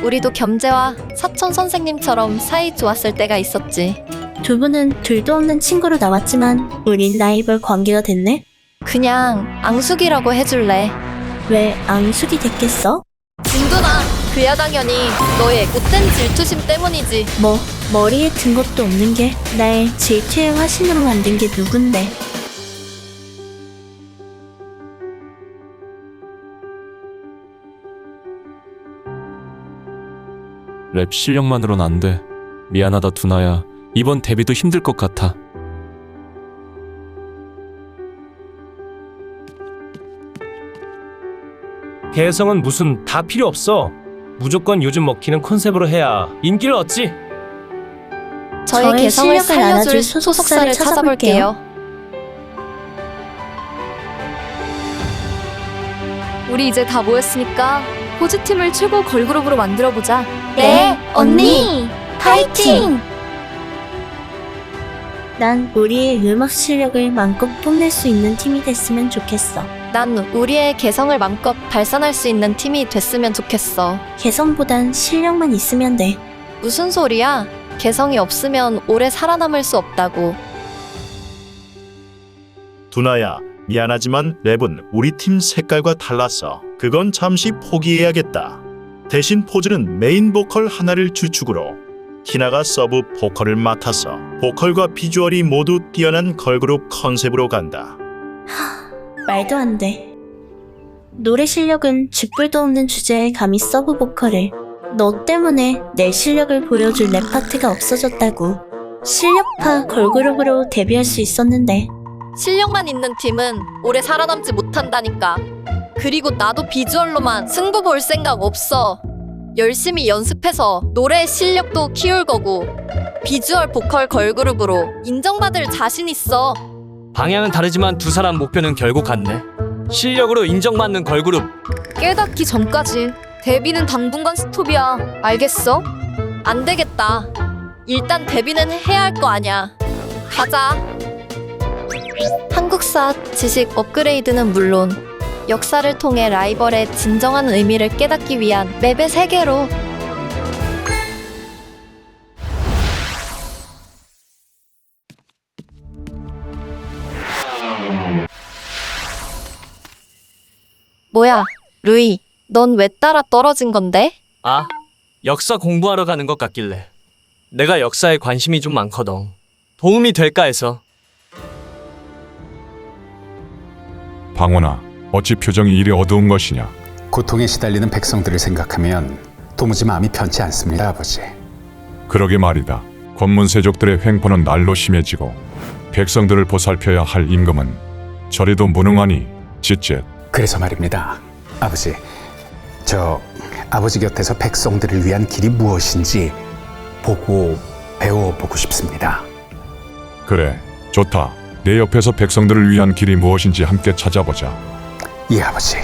우리도 겸재와 사천 선생님처럼 사이 좋았을 때가 있었지. 두 분은 둘도 없는 친구로 나왔지만 우린 라이벌 관계가 됐네? 그냥 앙숙이라고 해줄래. 왜 앙숙이 됐겠어? 진두나, 그야 당연히 너의 못된 질투심 때문이지. 머리에 든 것도 없는 게 날 질투의 화신으로 만든 게 누군데? 랩 실력만으론 안 돼. 미안하다 두나야. 이번 데뷔도 힘들 것 같아. 개성은 무슨 다 필요 없어. 무조건 요즘 먹히는 컨셉으로 해야 인기를 얻지. 저의 개성을 살려줄 소속사를 찾아볼게요. 우리 이제 다 모였으니까 포즈팀을 최고 걸그룹으로 만들어보자. 네, 언니! 파이팅! 난 우리의 음악 실력을 마음껏 뽐낼 수 있는 팀이 됐으면 좋겠어. 난 우리의 개성을 마음껏 발산할 수 있는 팀이 됐으면 좋겠어. 개성보단 실력만 있으면 돼. 무슨 소리야? 개성이 없으면 오래 살아남을 수 없다고. 두나야, 미안하지만 랩은 우리 팀 색깔과 달라서 그건 잠시 포기해야겠다. 대신 포즈는 메인 보컬 하나를 주축으로 티나가 서브 보컬을 맡아서 보컬과 비주얼이 모두 뛰어난 걸그룹 컨셉으로 간다. 말도 안 돼. 노래 실력은 쥐뿔도 없는 주제에 감히 서브 보컬을. 너 때문에 내 실력을 보여줄 랩 파트가 없어졌다고. 실력파 걸그룹으로 데뷔할 수 있었는데. 실력만 있는 팀은 오래 살아남지 못한다니까. 그리고 나도 비주얼로만 승부 볼 생각 없어. 열심히 연습해서 노래 실력도 키울 거고 비주얼 보컬 걸그룹으로 인정받을 자신 있어. 방향은 다르지만 두 사람 목표는 결국 같네. 실력으로 인정받는 걸그룹. 깨닫기 전까지 데뷔는 당분간 스톱이야. 알겠어? 안 되겠다. 일단 데뷔는 해야 할 거 아냐. 가자. 한국사 지식 업그레이드는 물론 역사를 통해 라이벌의 진정한 의미를 깨닫기 위한 맵의 세계로. 뭐야, 루이, 넌 왜 따라 떨어진 건데? 아, 역사 공부하러 가는 것 같길래. 내가 역사에 관심이 좀 많거든. 도움이 될까 해서. 방원아, 어찌 표정이 이리 어두운 것이냐? 고통에 시달리는 백성들을 생각하면 도무지 마음이 편치 않습니다, 아버지. 그러게 말이다. 권문세족들의 횡포는 날로 심해지고 백성들을 보살펴야 할 임금은 저리도 무능하니 쯧쯧. 그래서 말입니다, 아버지. 저 아버지 곁에서 백성들을 위한 길이 무엇인지 보고 배워보고 싶습니다. 그래, 좋다. 내 옆에서 백성들을 위한 길이 무엇인지 함께 찾아보자. 예, 아버지.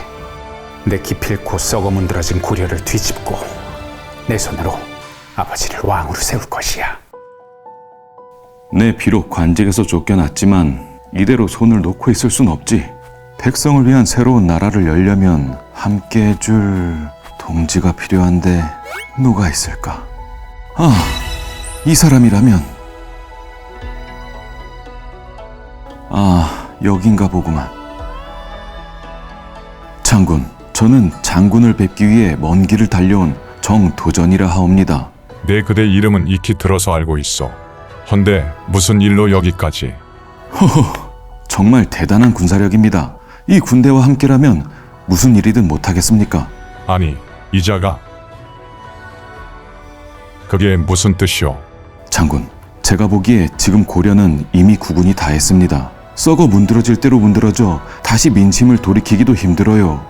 내 기필코 썩어 문드러진 고려를 뒤집고 내 손으로 아버지를 왕으로 세울 것이야. 내 비록 관직에서 쫓겨났지만 이대로 손을 놓고 있을 순 없지. 백성을 위한 새로운 나라를 열려면 함께 해줄 동지가 필요한데 누가 있을까? 아, 이 사람이라면. 아, 여긴가 보구만. 장군, 저는 장군을 뵙기 위해 먼 길을 달려온 정도전이라 하옵니다. 내 그대 이름은 익히 들어서 알고 있어. 헌데 무슨 일로 여기까지? 허허, 정말 대단한 군사력입니다. 이 군대와 함께라면 무슨 일이든 못하겠습니까? 아니, 이자가 그게 무슨 뜻이오? 장군, 제가 보기에 지금 고려는 이미 구군이 다 했습니다. 썩어 문드러질 대로 문드러져 다시 민심을 돌이키기도 힘들어요.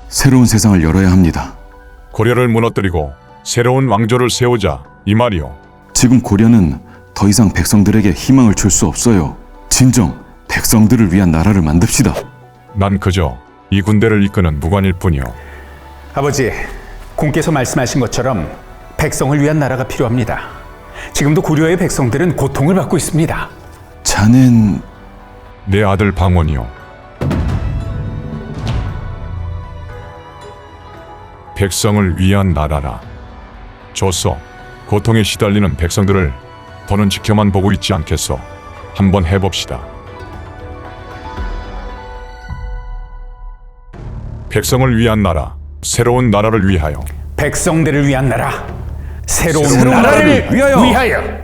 새로운 세상을 열어야 합니다. 고려를 무너뜨리고 새로운 왕조를 세우자 이 말이오. 지금 고려는 더 이상 백성들에게 희망을 줄 수 없어요. 진정 백성들을 위한 나라를 만듭시다. 난 그저 이 군대를 이끄는 무관일 뿐이오. 아버지, 공께서 말씀하신 것처럼 백성을 위한 나라가 필요합니다. 지금도 고려의 백성들은 고통을 받고 있습니다. 자넨... 내 아들 방원이오. 백성을 위한 나라라. 좋소. 고통에 시달리는 백성들을 더는 지켜만 보고 있지 않겠소. 한번 해봅시다. 백성을 위한 나라, 새로운 나라를 위하여. 백성들을 위한 나라, 새로운 나라를 위하여.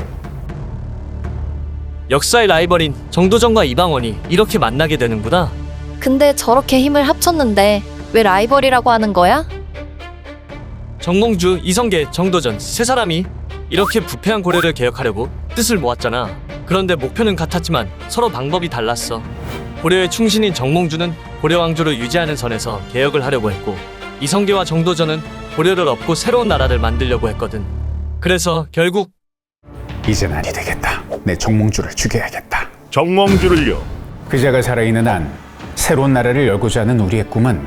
역사의 라이벌인 정도전과 이방원이 이렇게 만나게 되는구나. 근데 저렇게 힘을 합쳤는데 왜 라이벌이라고 하는 거야? 정몽주, 이성계, 정도전 세 사람이 이렇게 부패한 고려를 개혁하려고 뜻을 모았잖아. 그런데 목표는 같았지만 서로 방법이 달랐어. 고려의 충신인 정몽주는 고려 왕조를 유지하는 선에서 개혁을 하려고 했고, 이성계와 정도전은 고려를 엎고 새로운 나라를 만들려고 했거든. 그래서 결국 이젠 아니 되겠다. 내 정몽주를 죽여야겠다. 정몽주를요? 그자가 살아있는 한 새로운 나라를 열고자 하는 우리의 꿈은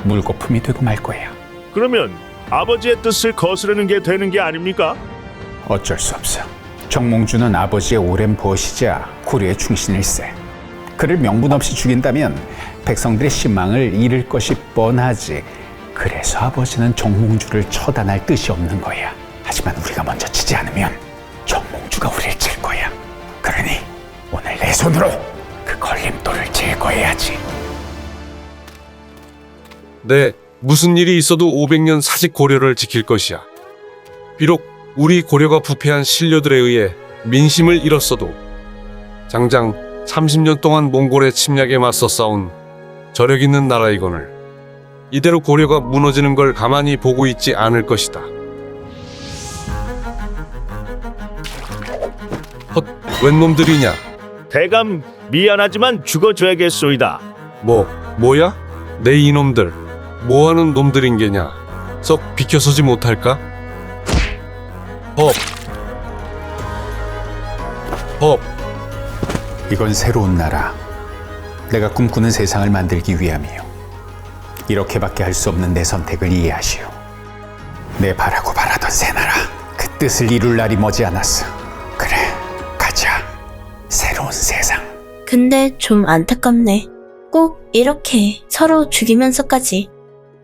물거품이 되고 말 거야. 그러면 아버지의 뜻을 거스르는 게 되는 게 아닙니까? 어쩔 수 없어. 정몽주는 아버지의 오랜 벗이자 고려의 충신일세. 그를 명분 없이 죽인다면 백성들의 신망을 잃을 것이 뻔하지. 그래서 아버지는 정몽주를 처단할 뜻이 없는 거야. 하지만 우리가 먼저 치지 않으면 정몽주가 우리를 칠 거야. 그러니 오늘 내 손으로 그 걸림돌을 제거해야지. 네, 무슨 일이 있어도 500년 사직 고려를 지킬 것이야. 비록 우리 고려가 부패한 신료들에 의해 민심을 잃었어도 장장 30년 동안 몽골의 침략에 맞서 싸운 저력 있는 나라이거늘 이대로 고려가 무너지는 걸 가만히 보고 있지 않을 것이다. 헛, 웬 놈들이냐? 대감 미안하지만 죽어줘야겠소이다. 뭐야? 내 이놈들 뭐하는 놈들인 게냐? 썩 비켜서지 못할까? 법. 이건 새로운 나라, 내가 꿈꾸는 세상을 만들기 위함이요. 이렇게밖에 할 수 없는 내 선택을 이해하시오. 내 바라고 바라던 새 나라, 그 뜻을 이룰 날이 머지않았어. 그래, 가자. 새로운 세상. 근데 좀 안타깝네. 꼭 이렇게 서로 죽이면서까지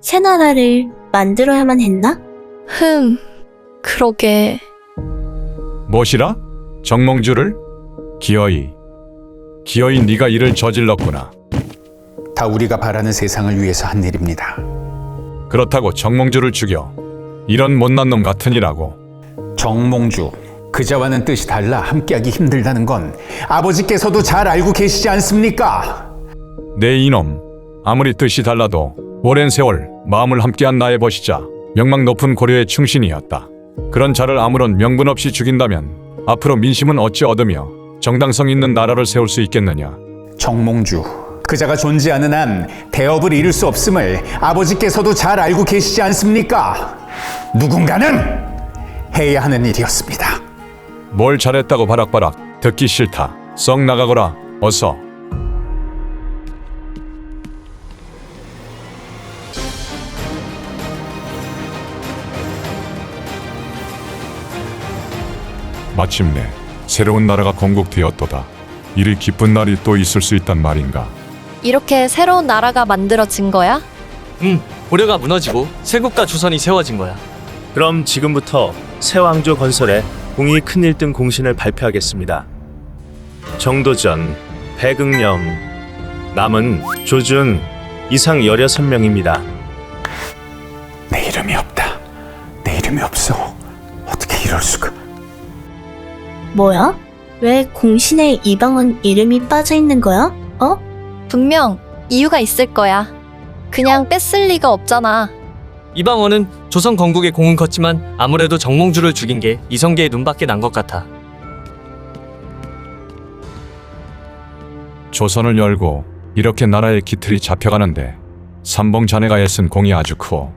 새 나라를 만들어야만 했나? 그러게. 무엇이라? 정몽주를? 기어이 네가 이를 저질렀구나. 다 우리가 바라는 세상을 위해서 한 일입니다. 그렇다고 정몽주를 죽여 이런 못난 놈 같으니라고. 정몽주, 그자와는 뜻이 달라 함께하기 힘들다는 건 아버지께서도 잘 알고 계시지 않습니까? 내 이놈, 아무리 뜻이 달라도 오랜 세월 마음을 함께한 나의 버시자 명망 높은 고려의 충신이었다. 그런 자를 아무런 명분 없이 죽인다면 앞으로 민심은 어찌 얻으며 정당성 있는 나라를 세울 수 있겠느냐. 정몽주, 그자가 존재하는 한 대업을 이룰 수 없음을 아버지께서도 잘 알고 계시지 않습니까? 누군가는 해야 하는 일이었습니다. 뭘 잘했다고 바락바락 듣기 싫다. 썩 나가거라. 어서. 마침내 새로운 나라가 건국되었도다. 이리 기쁜 날이 또 있을 수 있단 말인가. 이렇게 새로운 나라가 만들어진 거야? 고려가 무너지고 세국가 조선이 세워진 거야. 그럼 지금부터 새 왕조 건설에 공이 큰 1등 공신을 발표하겠습니다. 정도전, 백응염, 남은 조준 이상 16명입니다. 내 이름이 없다. 내 이름이 없어. 어떻게 이럴 수가. 뭐야? 왜 공신에 이방원 이름이 빠져 있는 거야? 분명 이유가 있을 거야. 그냥 뺐을 리가 없잖아. 이방원은 조선 건국에 공은 컸지만 아무래도 정몽주를 죽인 게 이성계의 눈밖에 난 것 같아. 조선을 열고 이렇게 나라의 기틀이 잡혀가는데 삼봉 자네가 애쓴 공이 아주 크오.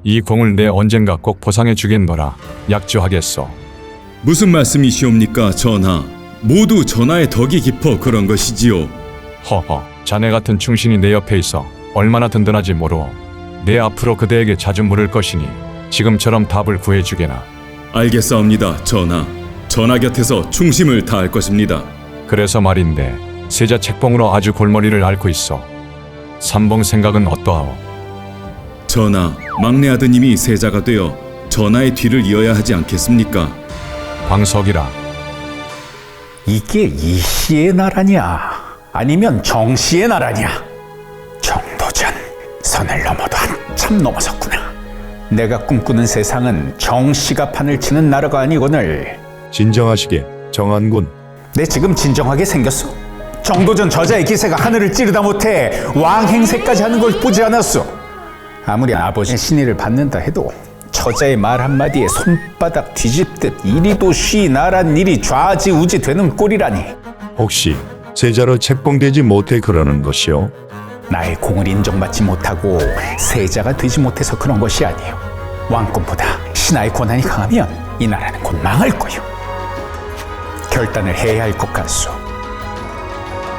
이 공을 내 언젠가 꼭 보상해 주겠노라. 약조하겠소. 무슨 말씀이시옵니까, 전하? 모두 전하의 덕이 깊어 그런 것이지요. 허허, 자네 같은 충신이 내 옆에 있어 얼마나 든든하지 모르오. 내 앞으로 그대에게 자주 물을 것이니 지금처럼 답을 구해주게나. 알겠사옵니다, 전하. 전하 곁에서 충심을 다할 것입니다. 그래서 말인데 세자 책봉으로 아주 골머리를 앓고 있어. 삼봉 생각은 어떠하오? 전하, 막내 아드님이 세자가 되어 전하의 뒤를 이어야 하지 않겠습니까? 방석이라. 이게 이씨의 나라냐? 아니면 정씨의 나라냐? 정도전, 선을 넘어도 한참 넘어섰구나. 내가 꿈꾸는 세상은 정씨가 판을 치는 나라가 아니거늘. 진정하시게, 정한군. 내 지금 진정하게 생겼어? 정도전 저자의 기세가 하늘을 찌르다 못해 왕 행세까지 하는 걸 보지 않았어. 아무리 아버지의 신의를 받는다 해도 저자의 말 한마디에 손바닥 뒤집듯 이리도 쉬 나란 일이 좌지우지 되는 꼴이라니. 혹시 세자로 책봉되지 못해 그러는 것이요? 나의 공을 인정받지 못하고 세자가 되지 못해서 그런 것이 아니에요. 왕권보다 신하의 권한이 강하면 이 나라는 곧 망할 거요. 결단을 해야 할 것 같소.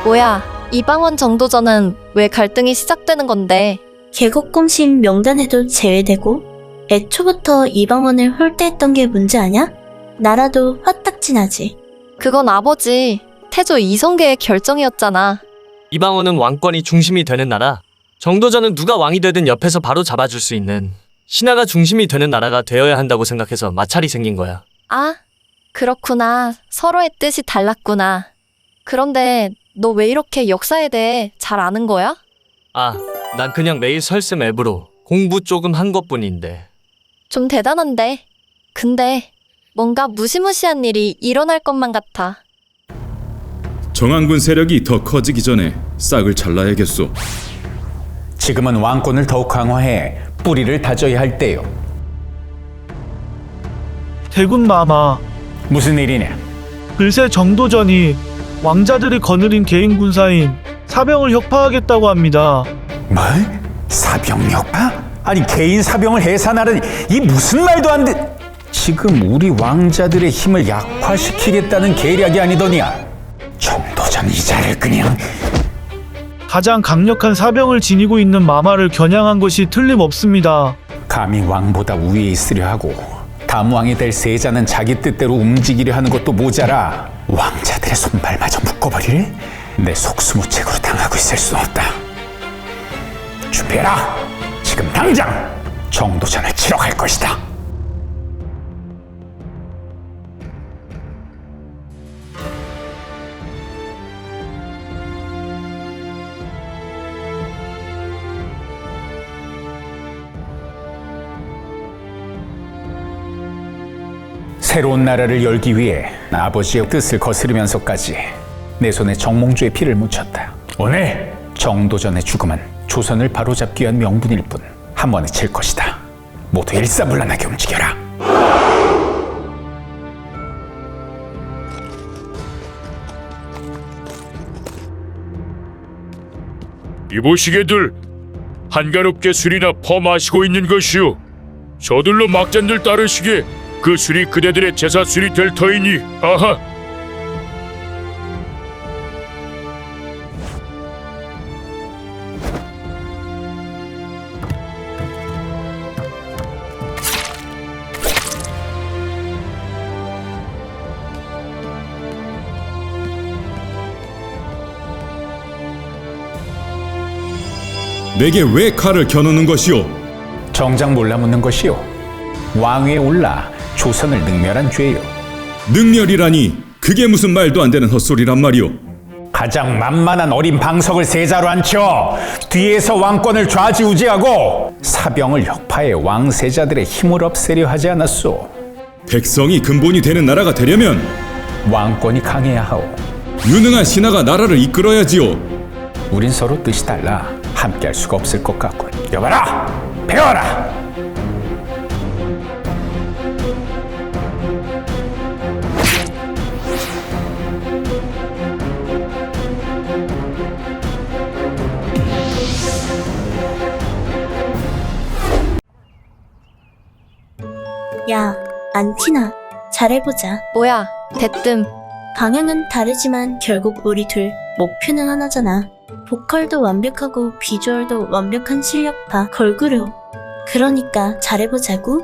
뭐야, 이방원 정도전은 왜 갈등이 시작되는 건데? 계곡공신 명단에도 제외되고 애초부터 이방원을 홀대했던 게 문제 아냐? 나라도 화딱지나지. 그건 아버지, 태조 이성계의 결정이었잖아. 이방원은 왕권이 중심이 되는 나라, 정도전은 누가 왕이 되든 옆에서 바로 잡아줄 수 있는 신하가 중심이 되는 나라가 되어야 한다고 생각해서 마찰이 생긴 거야. 아, 그렇구나. 서로의 뜻이 달랐구나. 그런데 너 왜 이렇게 역사에 대해 잘 아는 거야? 난 그냥 매일 설쌤 앱으로 공부 조금 한 것뿐인데. 좀 대단한데. 근데 뭔가 무시무시한 일이 일어날 것만 같아. 정한군 세력이 더 커지기 전에 싹을 잘라야겠소. 지금은 왕권을 더욱 강화해 뿌리를 다져야 할 때요. 대군 마마. 무슨 일이냐? 글쎄 정도전이 왕자들이 거느린 개인 군사인 사병을 혁파하겠다고 합니다. 뭐? 사병 혁파? 아니 개인 사병을 해산하라니 이 무슨 말도 안 돼. 지금 우리 왕자들의 힘을 약화시키겠다는 계략이 아니더냐. 정도전 이자를 그냥. 가장 강력한 사병을 지니고 있는 마마를 겨냥한 것이 틀림없습니다. 감히 왕보다 위에 있으려 하고 다무왕이 될 세자는 자기 뜻대로 움직이려 하는 것도 모자라 왕자들의 손발마저 묶어버릴? 내 속수무책으로 당하고 있을 수는 없다. 준비해라. 지금 당장 정도전을 치러 갈 것이다. 새로운 나라를 열기 위해 아버지의 뜻을 거스르면서까지 내 손에 정몽주의 피를 묻혔다. 오늘 정도전의 죽음은 조선을 바로잡기 위한 명분일 뿐 한 번에 칠 것이다. 모두 일사불란하게 움직여라. 이보시게들, 한가롭게 술이나 퍼마시고 있는 것이오. 저들로 막잔들 따르시게 그 술이 그대들의 제사술이 될 터이니. 아하. 내게 왜 칼을 겨누는 것이오? 정작 몰라묻는 것이오. 왕위에 올라 조선을 능멸한 죄요. 능멸이라니 그게 무슨 말도 안 되는 헛소리란 말이오. 가장 만만한 어린 방석을 세자로 앉혀 뒤에서 왕권을 좌지우지하고 사병을 혁파해 왕세자들의 힘을 없애려 하지 않았소. 백성이 근본이 되는 나라가 되려면 왕권이 강해야 하오. 유능한 신하가 나라를 이끌어야지요. 우린 서로 뜻이 달라 함께할 수가 없을 것 같군. 여봐라! 배워라! 야, 안티나, 잘해보자. 뭐야, 대뜸. 방향은 다르지만 결국 우리 둘 목표는 하나잖아. 보컬도 완벽하고 비주얼도 완벽한 실력파 걸그룹. 그러니까 잘해보자고.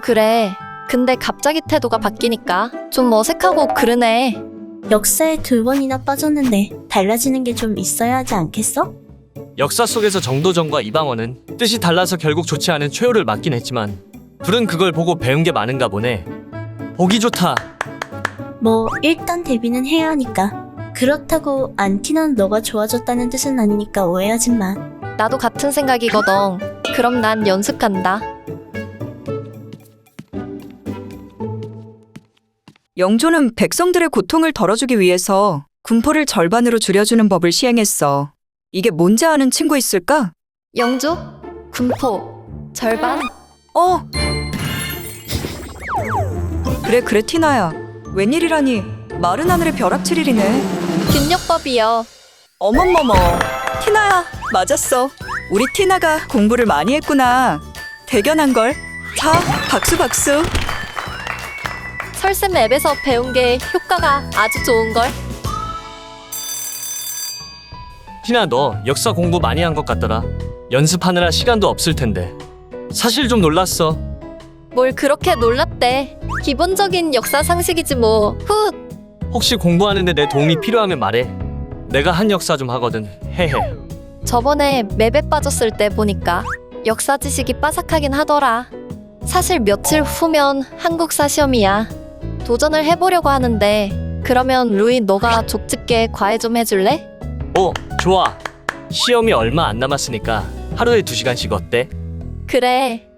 그래. 근데 갑자기 태도가 바뀌니까 좀 어색하고 그러네. 역사에 2번이나 빠졌는데 달라지는 게 좀 있어야 하지 않겠어? 역사 속에서 정도전과 이방원은 뜻이 달라서 결국 좋지 않은 최후를 맞긴 했지만 둘은 그걸 보고 배운 게 많은가 보네. 보기 좋다. 뭐 일단 데뷔는 해야 하니까. 그렇다고 안티나는 너가 좋아졌다는 뜻은 아니니까 오해하지 마. 나도 같은 생각이거든. 그럼 난 연습한다. 영조는 백성들의 고통을 덜어주기 위해서 군포를 절반으로 줄여주는 법을 시행했어. 이게 뭔지 아는 친구 있을까? 영조? 군포 절반? 그래 티나야. 웬일이라니. 마른 하늘의 벼락칠일이네. 균역법이요. 어머머머. 티나야, 맞았어. 우리 티나가 공부를 많이 했구나. 대견한걸. 자, 박수. 설쌤 앱에서 배운 게 효과가 아주 좋은걸. 티나, 너 역사 공부 많이 한 것 같더라. 연습하느라 시간도 없을 텐데. 사실 좀 놀랐어. 뭘 그렇게 놀랍대. 기본적인 역사 상식이지 뭐. 훗. 혹시 공부하는데 내 도움이 필요하면 말해. 내가 한 역사 좀 하거든. 헤헤. 저번에 맵에 빠졌을 때 보니까 역사 지식이 빠삭하긴 하더라. 사실 며칠 후면 한국사 시험이야. 도전을 해보려고 하는데 그러면 루이 너가 족집게 과외 좀 해줄래? 좋아. 시험이 얼마 안 남았으니까 하루에 2시간씩 어때? 그래.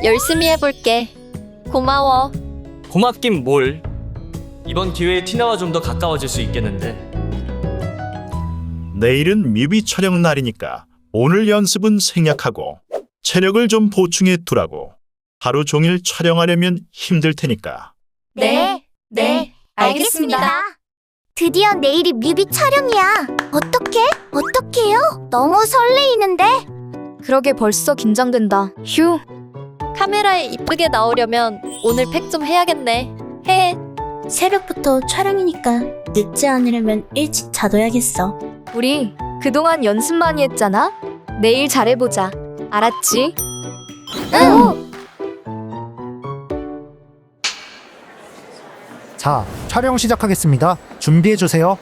열심히 해볼게. 고마워. 고맙긴 뭘. 이번 기회에 티나와 좀 더 가까워질 수 있겠는데. 내일은 뮤비 촬영 날이니까 오늘 연습은 생략하고 체력을 좀 보충해 두라고. 하루 종일 촬영하려면 힘들 테니까. 네, 알겠습니다. 드디어 내일이 뮤비 촬영이야. 어떡해요? 너무 설레이는데? 그러게 벌써 긴장된다. 휴. 카메라에 이쁘게 나오려면 오늘 팩 좀 해야겠네. 해. 새벽부터 촬영이니까 늦지 않으려면 일찍 자둬야겠어. 우리 그동안 연습 많이 했잖아? 내일 잘해보자. 알았지? 응! 자, 촬영 시작하겠습니다. 준비해주세요.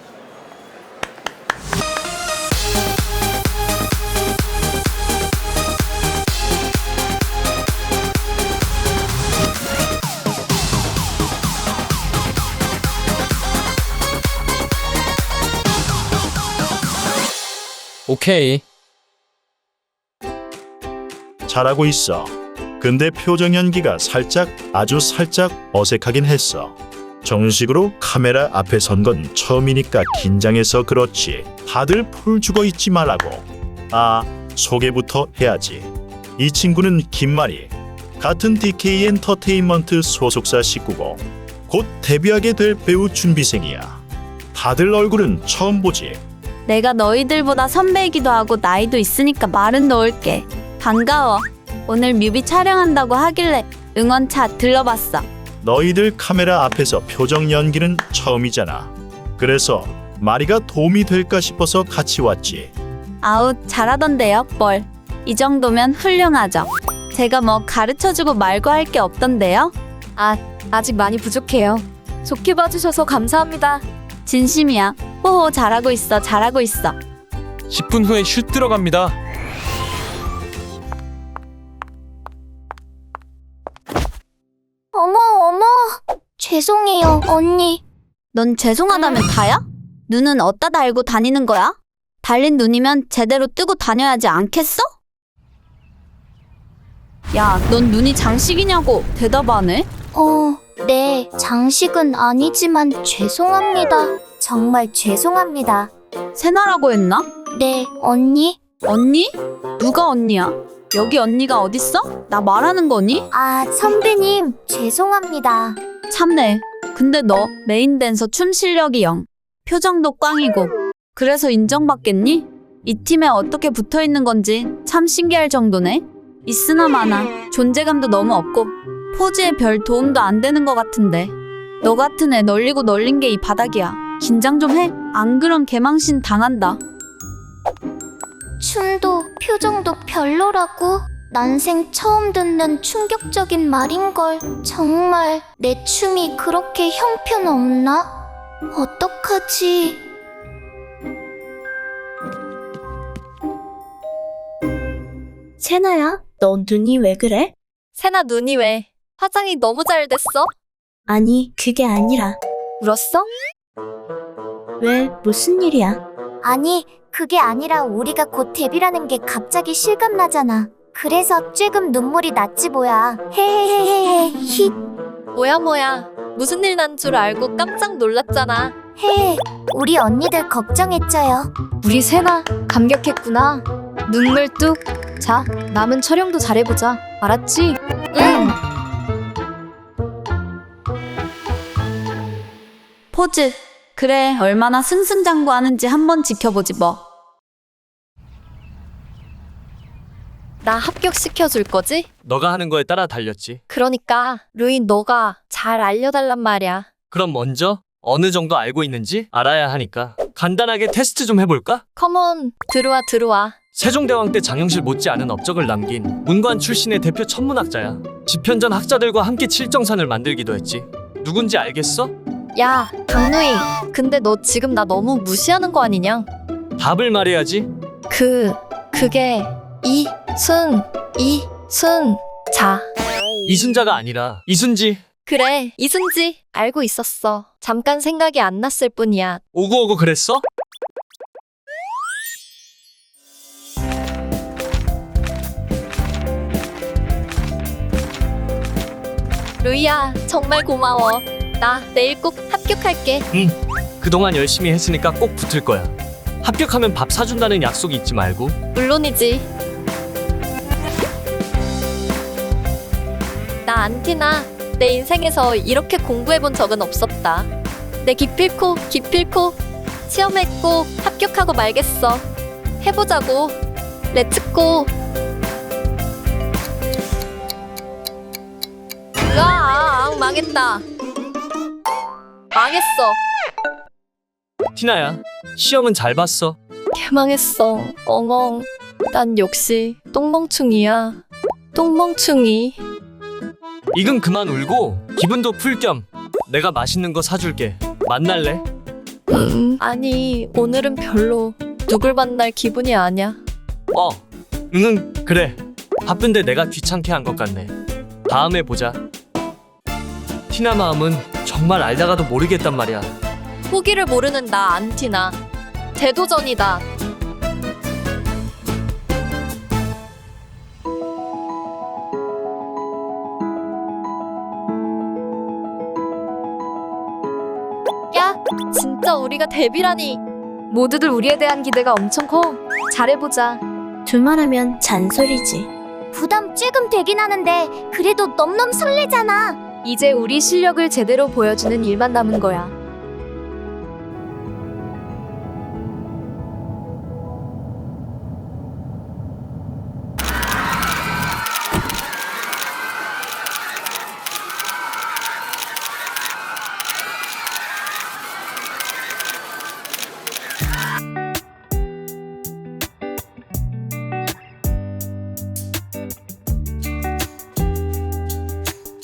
오케이. 잘하고 있어. 근데 표정 연기가 아주 살짝 어색하긴 했어. 정식으로 카메라 앞에 선 건 처음이니까 긴장해서 그렇지. 다들 풀 죽어 있지 말라고. 소개부터 해야지. 이 친구는 김말이. 같은 DK 엔터테인먼트 소속사 식구고 곧 데뷔하게 될 배우 준비생이야. 다들 얼굴은 처음 보지. 내가 너희들보다 선배이기도 하고 나이도 있으니까 말은 놓을게. 반가워. 오늘 뮤비 촬영한다고 하길래 응원차 들러봤어. 너희들 카메라 앞에서 표정 연기는 처음이잖아. 그래서 마리가 도움이 될까 싶어서 같이 왔지. 아우 잘하던데요 뭘. 이 정도면 훌륭하죠. 제가 뭐 가르쳐주고 말고 할 게 없던데요. 아직 많이 부족해요. 좋게 봐주셔서 감사합니다. 진심이야. 호호 잘하고 있어 잘하고 있어. 10분 후에 슛 들어갑니다. 어머, 죄송해요, 언니. 넌 죄송하다면 다야? 눈은 어디다 달고 다니는 거야? 달린 눈이면 제대로 뜨고 다녀야지 않겠어? 야, 넌 눈이 장식이냐고 대답 안 해? 네, 장식은 아니지만 죄송합니다. 정말 죄송합니다. 세나라고 했나? 네, 언니. 언니? 누가 언니야? 여기 언니가 어딨어? 나 말하는 거니? 선배님, 죄송합니다. 참네. 근데 너 메인 댄서 춤 실력이 0. 표정도 꽝이고. 그래서 인정받겠니? 이 팀에 어떻게 붙어있는 건지 참 신기할 정도네. 있으나 마나 존재감도 너무 없고 포즈에 별 도움도 안 되는 것 같은데. 너 같은 애 널리고 널린 게 이 바닥이야. 긴장 좀 해. 안 그럼 개망신 당한다. 춤도 표정도 별로라고? 난생 처음 듣는 충격적인 말인걸. 정말 내 춤이 그렇게 형편없나? 어떡하지? 세나야, 너 눈이 왜 그래? 세나 눈이 왜? 화장이 너무 잘 됐어? 아니, 그게 아니라. 울었어? 왜, 무슨 일이야? 아니, 그게 아니라 우리가 곧 데뷔라는 게 갑자기 실감나잖아. 그래서 쬐금 눈물이 났지 뭐야. 헤헤헤헤헤 힛. 뭐야 무슨 일 난 줄 알고 깜짝 놀랐잖아. 헤헤, 우리 언니들 걱정했죠요. 우리 세나 감격했구나. 눈물 뚝. 자, 남은 촬영도 잘해보자. 알았지? 응. 포즈. 그래, 얼마나 승승장구하는지 한번 지켜보지 뭐. 나 합격시켜줄 거지? 너가 하는 거에 따라 달렸지. 그러니까 루인 너가 잘 알려달란 말이야. 그럼 먼저 어느 정도 알고 있는지 알아야 하니까 간단하게 테스트 좀 해볼까? 컴온, 들어와. 세종대왕 때 장영실 못지않은 업적을 남긴 문관 출신의 대표 천문학자야. 집현전 학자들과 함께 칠정산을 만들기도 했지. 누군지 알겠어? 야, 강누이. 근데 너 지금 나 너무 무시하는 거 아니냐? 답을 말해야지. 그게 이순자. 이순자가 아니라 이순지. 그래, 이순지. 알고 있었어. 잠깐 생각이 안 났을 뿐이야. 오고 그랬어? 루이야, 정말 고마워. 나 내일 꼭 합격할게. 응. 그동안 열심히 했으니까 꼭 붙을 거야. 합격하면 밥 사준다는 약속 잊지 말고. 물론이지. 나 안티나. 내 인생에서 이렇게 공부해본 적은 없었다. 내 기필코 시험에 꼭 합격하고 말겠어. 해보자고. 렛츠고. 으아, 망했다. 망했어. 티나야, 시험은 잘 봤어. 개망했어. 엉엉. 난 역시 똥멍충이야. 똥멍충이. 이금 그만 울고 기분도 풀 겸 내가 맛있는 거 사줄게. 만날래? 아니, 오늘은 별로 누굴 만날 기분이 아냐. 응, 그래. 바쁜데 내가 귀찮게 한 것 같네. 다음에 보자. 티나 마음은 정말 알다가도 모르겠단 말이야. 포기를 모르는 나 안티나. 대도전이다. 야, 진짜 우리가 데뷔라니. 모두들 우리에 대한 기대가 엄청 커. 잘해보자. 두말하면 잔소리지. 부담 조금 되긴 하는데 그래도 넘넘 설레잖아. 이제 우리 실력을 제대로 보여주는 일만 남은 거야.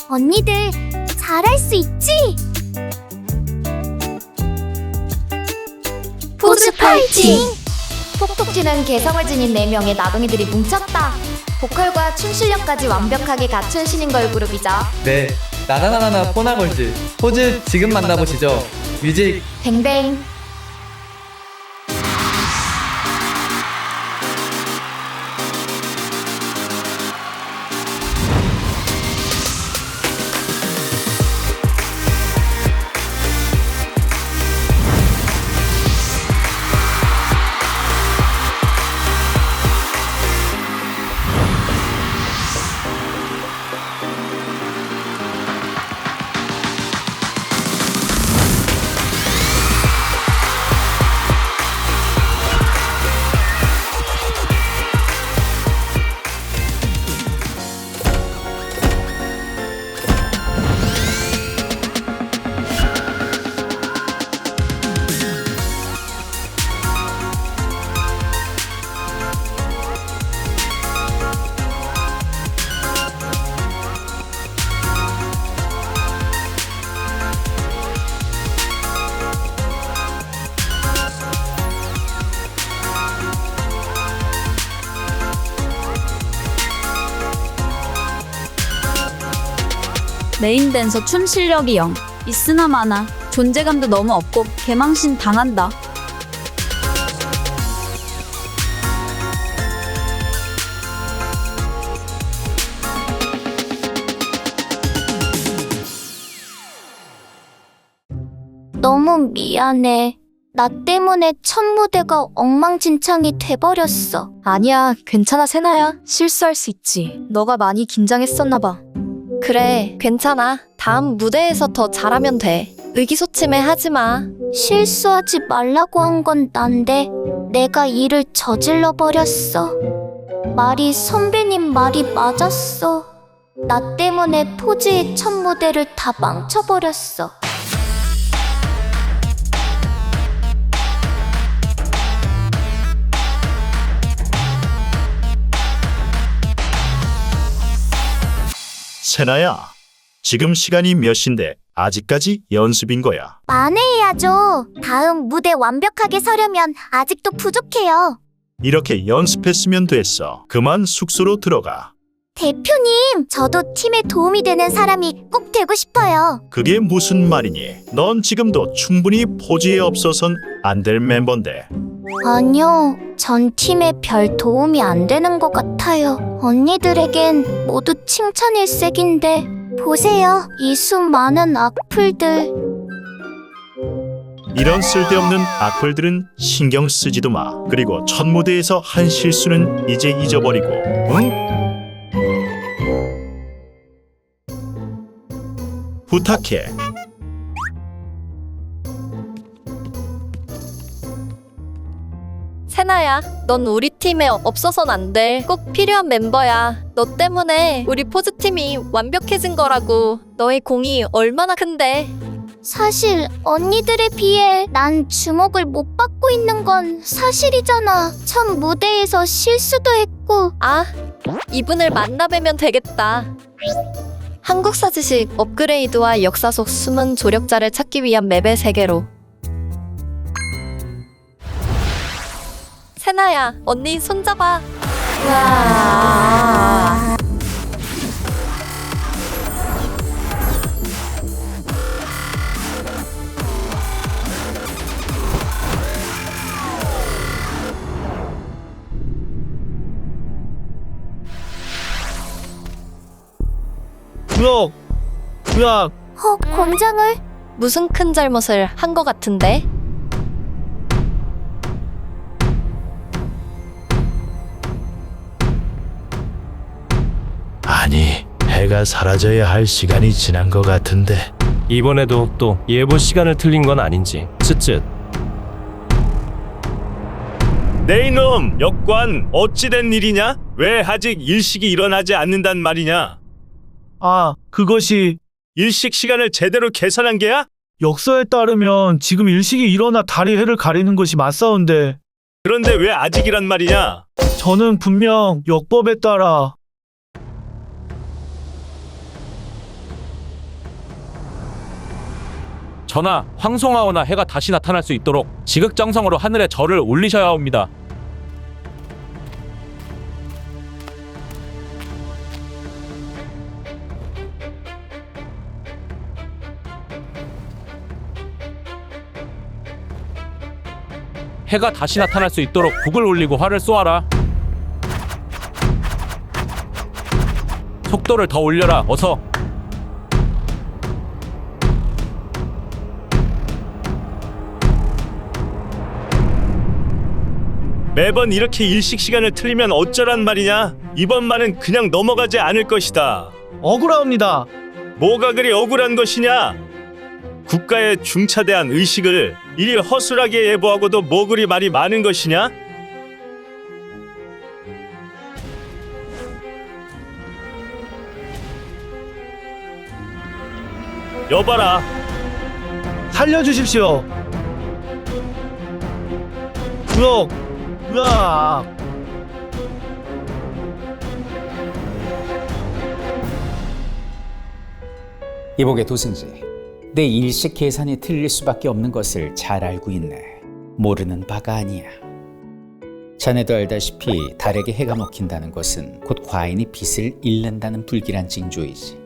언니들 잘할 수 있지? 포즈 파이팅! 톡톡 튀는 개성을 지닌 4명의 나동이들이 뭉쳤다. 보컬과 춤 실력까지 완벽하게 갖춘 신인 걸그룹이죠. 네, 나나나나나 포나골즈 포즈 지금 만나보시죠. 뮤직 뱅뱅. 메인 댄서 춤 실력이 0. 있으나 마나. 존재감도 너무 없고 개망신 당한다. 너무 미안해. 나 때문에 첫 무대가 엉망진창이 돼버렸어. 아니야, 괜찮아 세나야. 실수할 수 있지. 너가 많이 긴장했었나 봐. 그래, 괜찮아. 다음 무대에서 더 잘하면 돼. 의기소침해 하지 마. 실수하지 말라고 한 건 난데 내가 일을 저질러 버렸어. 선배님 말이 맞았어. 나 때문에 포즈의 첫 무대를 다 망쳐버렸어. 세나야, 지금 시간이 몇 시인데 아직까지 연습인 거야. 만회해야죠. 다음 무대 완벽하게 서려면 아직도 부족해요. 이렇게 연습했으면 됐어. 그만 숙소로 들어가. 대표님, 저도 팀에 도움이 되는 사람이 꼭 되고 싶어요. 그게 무슨 말이니? 넌 지금도 충분히 포즈에 없어선 안 될 멤버인데. 아니요, 전 팀에 별 도움이 안 되는 것 같아요. 언니들에겐 모두 칭찬일색인데 보세요, 이 수많은 악플들. 이런 쓸데없는 악플들은 신경 쓰지도 마. 그리고 첫 무대에서 한 실수는 이제 잊어버리고, 응? 부탁해. 세나야, 넌 우리 팀에 없어선 안 돼. 꼭 필요한 멤버야. 너 때문에 우리 포즈팀이 완벽해진 거라고. 너의 공이 얼마나 큰데. 사실 언니들에 비해 난 주목을 못 받고 있는 건 사실이잖아. 첫 무대에서 실수도 했고. 아, 이분을 만나뵈면 되겠다. 한국사지식 업그레이드와 역사 속 숨은 조력자를 찾기 위한 맵의 세계로. 세나야, 언니 손잡아. 와. 으악! 권장을? 무슨 큰 잘못을 한 것 같은데? 해가 사라져야 할 시간이 지난 것 같은데. 이번에도 또 예보 시간을 틀린 건 아닌지. 쯧쯧. 네 이놈 역관 어찌된 일이냐? 왜 아직 일식이 일어나지 않는단 말이냐? 아, 그것이 일식 시간을 제대로 계산한 게야? 역사에 따르면 지금 일식이 일어나 달이 해를 가리는 것이 맞사온데 그런데 왜 아직이란 말이냐? 저는 분명 역법에 따라 전하, 황송하오나 해가 다시 나타날 수 있도록 지극정성으로 하늘에 절을 올리셔야 합니다. 해가 다시 나타날 수 있도록 북을 올리고 활을 쏘아라. 속도를 더 올려라, 어서. 매번 이렇게 일식 시간을 틀리면 어쩌란 말이냐? 이번만은 그냥 넘어가지 않을 것이다. 억울합니다. 뭐가 그리 억울한 것이냐? 국가의 중차대한 의식을 이리 허술하게 예보하고도 뭐 그리 말이 많은 것이냐? 여봐라. 살려주십시오. 으악. 이보게 도승지, 내 일식 계산이 틀릴 수밖에 없는 것을 잘 알고 있네. 모르는 바가 아니야. 자네도 알다시피 달에게 해가 먹힌다는 것은 곧 과인이 빚을 잃는다는 불길한 징조이지.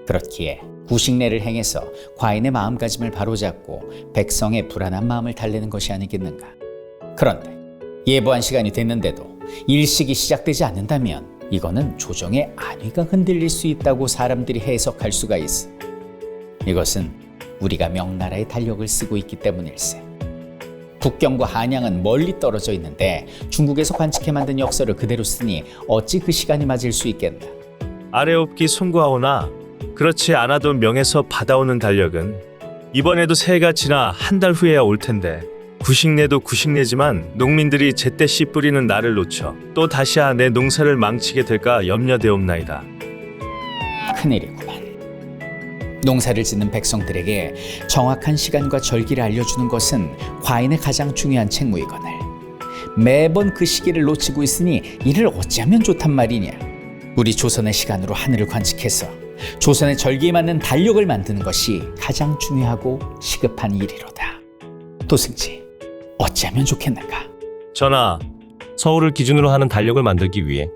그렇기에 구식례를 행해서 과인의 마음가짐을 바로잡고 백성의 불안한 마음을 달래는 것이 아니겠는가. 그런데 예보한 시간이 됐는데도 일식이 시작되지 않는다면 이거는 조정의 안위가 흔들릴 수 있다고 사람들이 해석할 수가 있어. 이것은 우리가 명나라의 달력을 쓰고 있기 때문일세. 북경과 한양은 멀리 떨어져 있는데 중국에서 관측해 만든 역서를 그대로 쓰니 어찌 그 시간이 맞을 수 있겠나. 아래옵기 송구하오나 그렇지 않아도 명에서 받아오는 달력은 이번에도 새해가 지나 한 달 후에야 올 텐데 구식내도 구식내지만 농민들이 제때 씨 뿌리는 날을 놓쳐 또 다시야 내 농사를 망치게 될까 염려되옵나이다. 큰일이구만. 농사를 짓는 백성들에게 정확한 시간과 절기를 알려주는 것은 과인의 가장 중요한 책무이거늘 매번 그 시기를 놓치고 있으니 이를 어찌하면 좋단 말이냐. 우리 조선의 시간으로 하늘을 관측해서 조선의 절기에 맞는 달력을 만드는 것이 가장 중요하고 시급한 일이로다. 도승지, 어찌하면 좋겠는가? 전하, 서울을 기준으로 하는 달력을 만들기 위해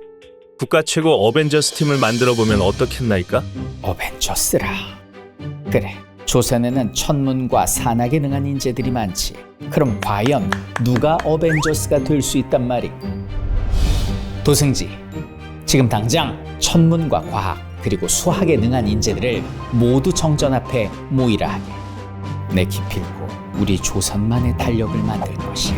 국가 최고 어벤져스 팀을 만들어 보면 어떻겠나이까? 어벤져스라. 그래, 조선에는 천문과 산악에 능한 인재들이 많지. 그럼 과연 누가 어벤져스가 될 수 있단 말이? 도승지, 지금 당장 천문과 과학 그리고 수학에 능한 인재들을 모두 정전 앞에 모이라 하게. 내 기필코 우리 조선만의 달력을 만들 것이야.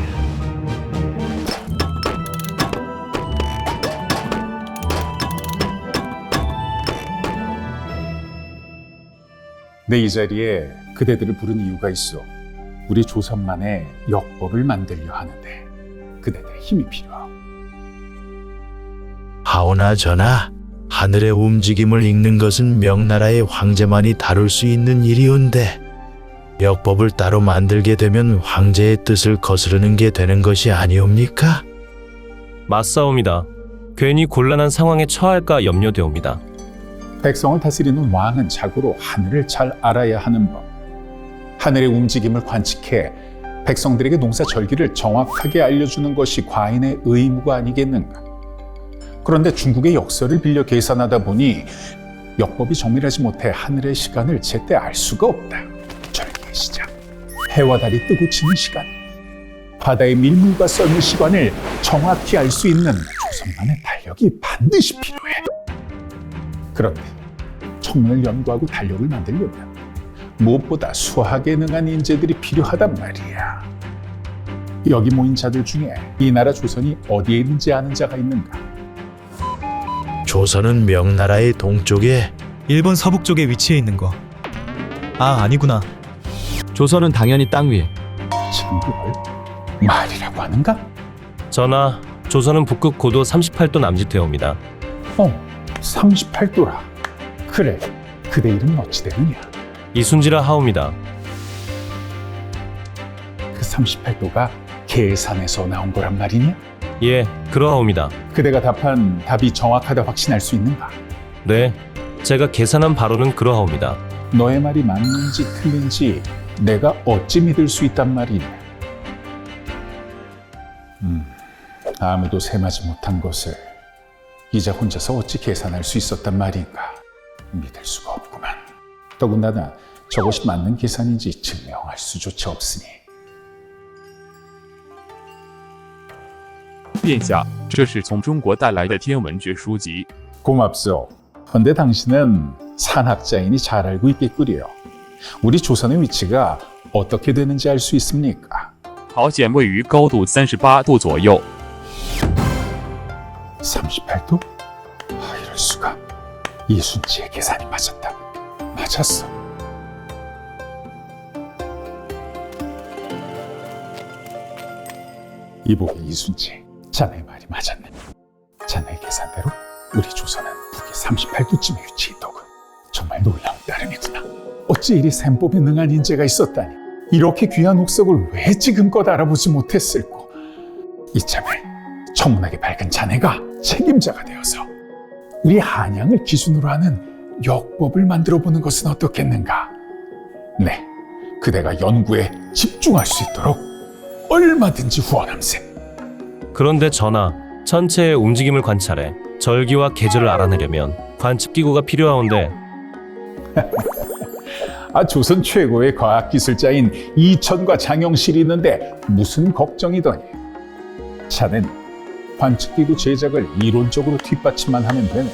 내 이 자리에 그대들을 부른 이유가 있어. 우리 조선만의 역법을 만들려 하는데 그대들의 힘이 필요하오. 하오나 전하, 하늘의 움직임을 읽는 것은 명나라의 황제만이 다룰 수 있는 일이온데 역법을 따로 만들게 되면 황제의 뜻을 거스르는 게 되는 것이 아니옵니까? 맞사옵니다. 괜히 곤란한 상황에 처할까 염려되옵니다. 백성을 다스리는 왕은 자고로 하늘을 잘 알아야 하는 법. 하늘의 움직임을 관측해 백성들에게 농사 절기를 정확하게 알려주는 것이 과인의 의무가 아니겠는가. 그런데 중국의 역서를 빌려 계산하다 보니 역법이 정밀하지 못해 하늘의 시간을 제때 알 수가 없다. 절기의 시작, 해와 달이 뜨고 지는 시간, 바다의 밀물과 썰물 시간을 정확히 알 수 있는 조선만의 달력이 반드시 필요해. 그런데 천문을 연구하고 달력을 만들려면 무엇보다 수학에 능한 인재들이 필요하단 말이야. 여기 모인 자들 중에 이 나라 조선이 어디에 있는지 아는 자가 있는가? 조선은 명나라의 동쪽에 일본 서북쪽에 위치해 있는 거. 아, 아니구나. 조선은 당연히 땅 위에. 지금 그걸 말이라고 하는가? 전하, 조선은 북극 고도 38도 남짓되어 옵니다. 38도라. 그래, 그대 이름은 어찌 되느냐? 이순지라 하옵니다. 그 38도가 계산에서 나온 거란 말이냐? 예, 그러하옵니다. 그대가 답한 답이 정확하다 확신할 수 있는가? 네, 제가 계산한 바로는 그러하옵니다. 너의 말이 맞는지 틀린지 내가 어찌 믿을 수 있단 말이냐? 아무도 셈하지 못한 것을 이제 혼자서 어찌 계산할 수 있었단 말인가? 믿을 수가 없구만. 더군다나 저것이 맞는 계산인지 증명할 수조차 없으니. 殿下，这是从中国带来的天文学书籍。 고맙소. 헌데 당신은 산학자이니 잘 알고 있겠구려. 우리 조선의 위치가 어떻게 되는지 알 수 있습니까? 朝鲜位于高度38度左右。 38도? 이럴 수가. 이순지의 계산이 맞았다. 맞았어. 이보게 이순지, 자네의 말이 맞았네. 자네의 계산대로 우리 조선은 북위 38도쯤에 위치했더군. 정말 놀라운 따름이구나. 어찌 이리 셈법에 능한 인재가 있었다니. 이렇게 귀한 옥석을 왜 지금껏 알아보지 못했을꼬. 이참에 천문학이 밝은 자네가 책임자가 되어서 우리 한양을 기준으로 하는 역법을 만들어 보는 것은 어떻겠는가? 네, 그대가 연구에 집중할 수 있도록 얼마든지 후원함세. 그런데 전하, 천체의 움직임을 관찰해 절기와 계절을 알아내려면 관측기구가 필요하온데. 조선 최고의 과학기술자인 이천과 장영실이 있는데 무슨 걱정이더니. 자넨 관측기구 제작을 이론적으로 뒷받침만 하면 되네.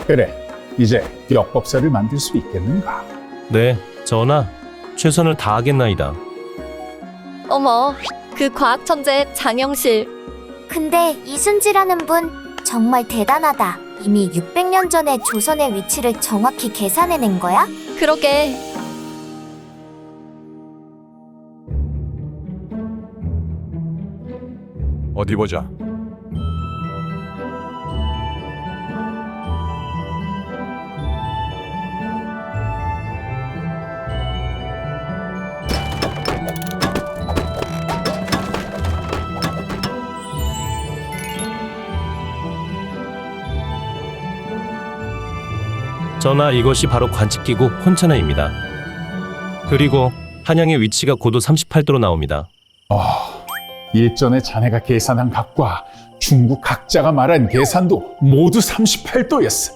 그래, 이제 역법사를 만들 수 있겠는가? 네, 전하, 최선을 다하겠나이다. 어머, 그 과학 천재 장영실. 근데 이순지라는 분 정말 대단하다. 이미 600년 전에 조선의 위치를 정확히 계산해낸 거야? 그러게. 어디 보자. 전하, 이것이 바로 관측기구 혼천하입니다. 그리고 한양의 위치가 고도 38도로 나옵니다. 일전에 자네가 계산한 각과 중국 각자가 말한 계산도 모두 38도였어.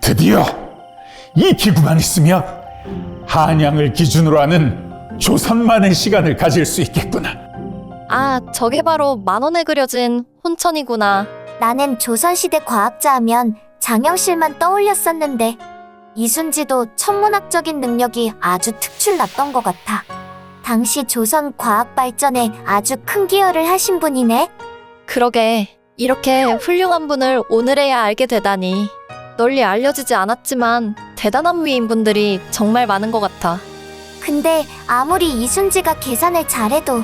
드디어 이 기구만 있으면 한양을 기준으로 하는 조선만의 시간을 가질 수 있겠구나. 아, 저게 바로 만원에 그려진 혼천이구나. 나는 조선시대 과학자 하면 장영실만 떠올렸었는데 이순지도 천문학적인 능력이 아주 특출났던 것 같아. 당시 조선 과학 발전에 아주 큰 기여를 하신 분이네. 그러게, 이렇게 훌륭한 분을 오늘에야 알게 되다니. 널리 알려지지 않았지만 대단한 위인분들이 정말 많은 것 같아. 근데 아무리 이순지가 계산을 잘해도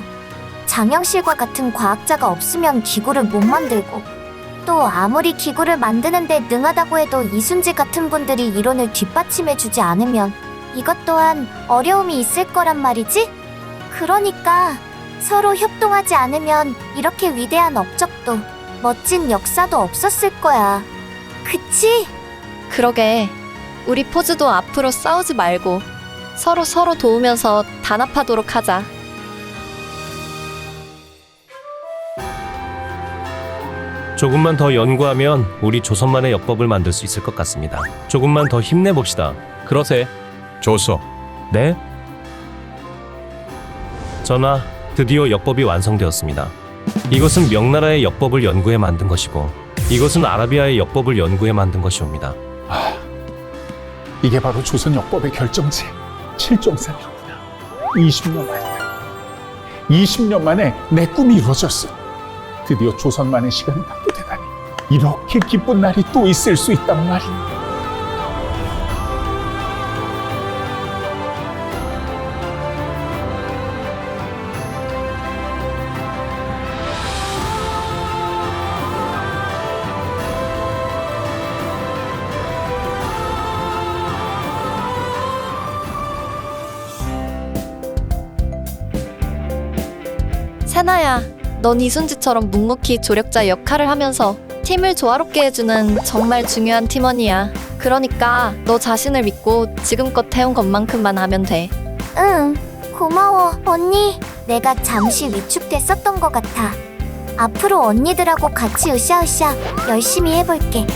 장영실과 같은 과학자가 없으면 기구를 못 만들고, 또 아무리 기구를 만드는데 능하다고 해도 이순지 같은 분들이 이론을 뒷받침해주지 않으면 이것 또한 어려움이 있을 거란 말이지? 그러니까 서로 협동하지 않으면 이렇게 위대한 업적도 멋진 역사도 없었을 거야. 그치? 그러게, 우리 포즈도 앞으로 싸우지 말고 서로 도우면서 단합하도록 하자. 조금만 더 연구하면 우리 조선만의 역법을 만들 수 있을 것 같습니다. 조금만 더 힘내봅시다. 그러세. 좋소. 네? 전하, 드디어 역법이 완성되었습니다. 이것은 명나라의 역법을 연구해 만든 것이고, 이것은 아라비아의 역법을 연구해 만든 것이옵니다. 이게 바로 조선 역법의 결정체 7.3이로구나. 20년 만이다. 20년 만에 내 꿈이 이루어졌어. 드디어 조선만의 시간을 갖게 되다니. 이렇게 기쁜 날이 또 있을 수 있단 말이야. 세나야, 넌 이순지처럼 묵묵히 조력자 역할을 하면서 팀을 조화롭게 해주는 정말 중요한 팀원이야. 그러니까 너 자신을 믿고 지금껏 해온 것만큼만 하면 돼. 응, 고마워, 언니. 내가 잠시 위축됐었던 것 같아. 앞으로 언니들하고 같이 으쌰으쌰 열심히 해볼게.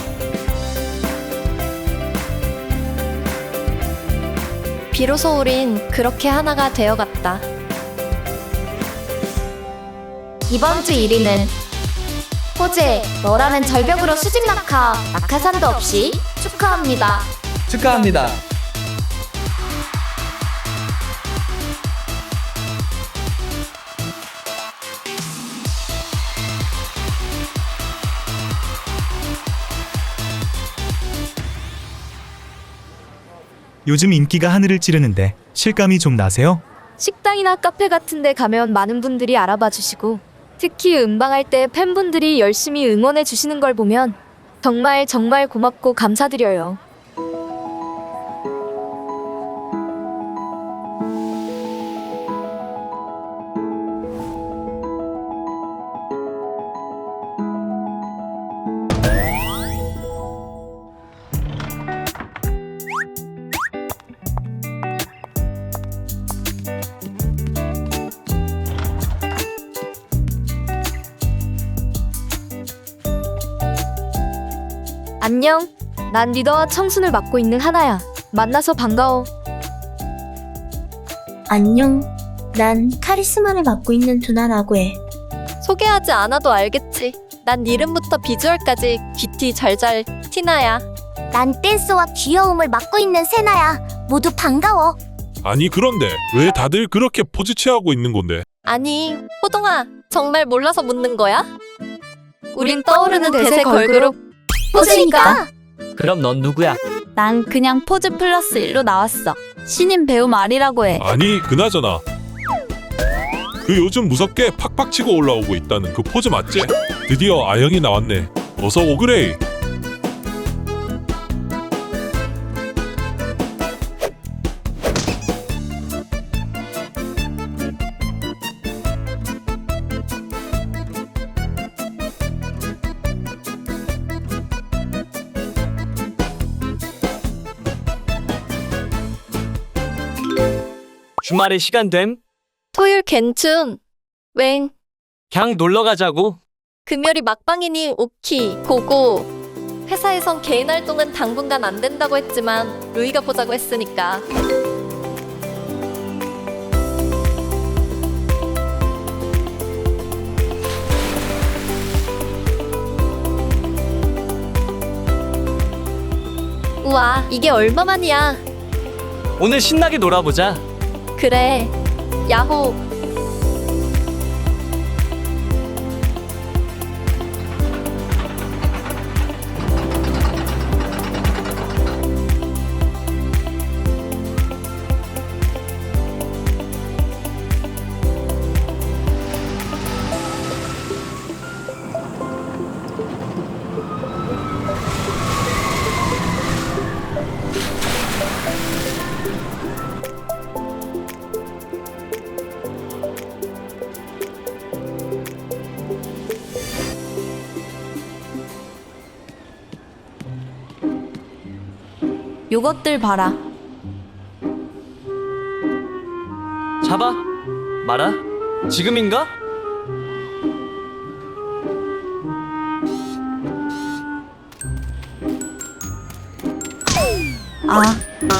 비로소 우린 그렇게 하나가 되어갔다. 이번 주 1위는 호재, 너라는 절벽으로 수직 낙하산도 없이 축하합니다. 축하합니다. 요즘 인기가 하늘을 찌르는데 실감이 좀 나세요? 식당이나 카페 같은 데 가면 많은 분들이 알아봐 주시고 특히 음방할 때 팬분들이 열심히 응원해 주시는 걸 보면 정말 정말 고맙고 감사드려요. 안녕. 난 리더와 청순을 맡고 있는 하나야. 만나서 반가워. 안녕. 난 카리스마를 맡고 있는 두나라고 해. 소개하지 않아도 알겠지. 난 이름부터 비주얼까지 귀티 잘잘 티나야. 난 댄스와 귀여움을 맡고 있는 세나야. 모두 반가워. 아니 그런데 왜 다들 그렇게 포즈 취하고 있는 건데? 아니, 호동아, 정말 몰라서 묻는 거야? 우린 떠오르는 대세 걸그룹 호재니까. 그럼 넌 누구야? 난 그냥 포즈 플러스 1로 나왔어. 신인 배우 말이라고 해. 아니 그나저나 그 요즘 무섭게 팍팍 치고 올라오고 있다는 그 포즈 맞지? 드디어 아영이 나왔네. 어서 오그레이. 주말에 시간 됨? 토요일 괜춘. 웬? 그냥 놀러 가자고. 금요일이 막방이니 오키, 고고. 회사에선 개인 활동은 당분간 안 된다고 했지만 루이가 보자고 했으니까. 우와, 이게 얼마만이야. 오늘 신나게 놀아보자. 그래, 야호. 요것들 봐라. 잡아. 말아. 지금인가?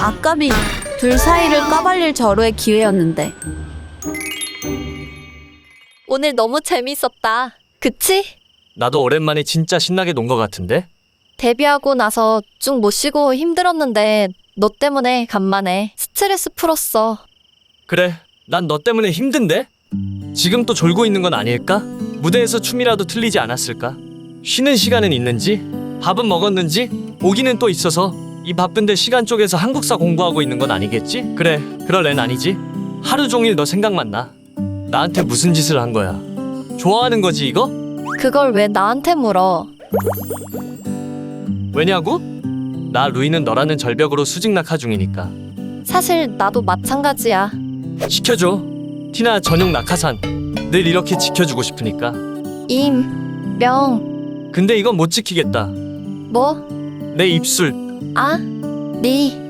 아깝이. 둘 사이를 까발릴 절호의 기회였는데. 오늘 너무 재밌었다. 그치? 나도 오랜만에 진짜 신나게 논 것 같은데? 데뷔하고 나서 쭉 못 쉬고 힘들었는데 너 때문에 간만에 스트레스 풀었어. 그래, 난 너 때문에 힘든데? 지금 또 졸고 있는 건 아닐까? 무대에서 춤이라도 틀리지 않았을까? 쉬는 시간은 있는지, 밥은 먹었는지, 오기는 또 있어서 이 바쁜데 시간 쪼개서 한국사 공부하고 있는 건 아니겠지? 그래, 그럴 앤 아니지. 하루 종일 너 생각만 나. 나한테 무슨 짓을 한 거야? 좋아하는 거지 이거? 그걸 왜 나한테 물어? 왜냐고? 나 루이는 너라는 절벽으로 수직 낙하 중이니까. 사실 나도 마찬가지야. 지켜줘. 티나 전용 낙하산. 늘 이렇게 지켜주고 싶으니까. 명. 근데 이건 못 지키겠다. 뭐? 내 입술. 아, 네.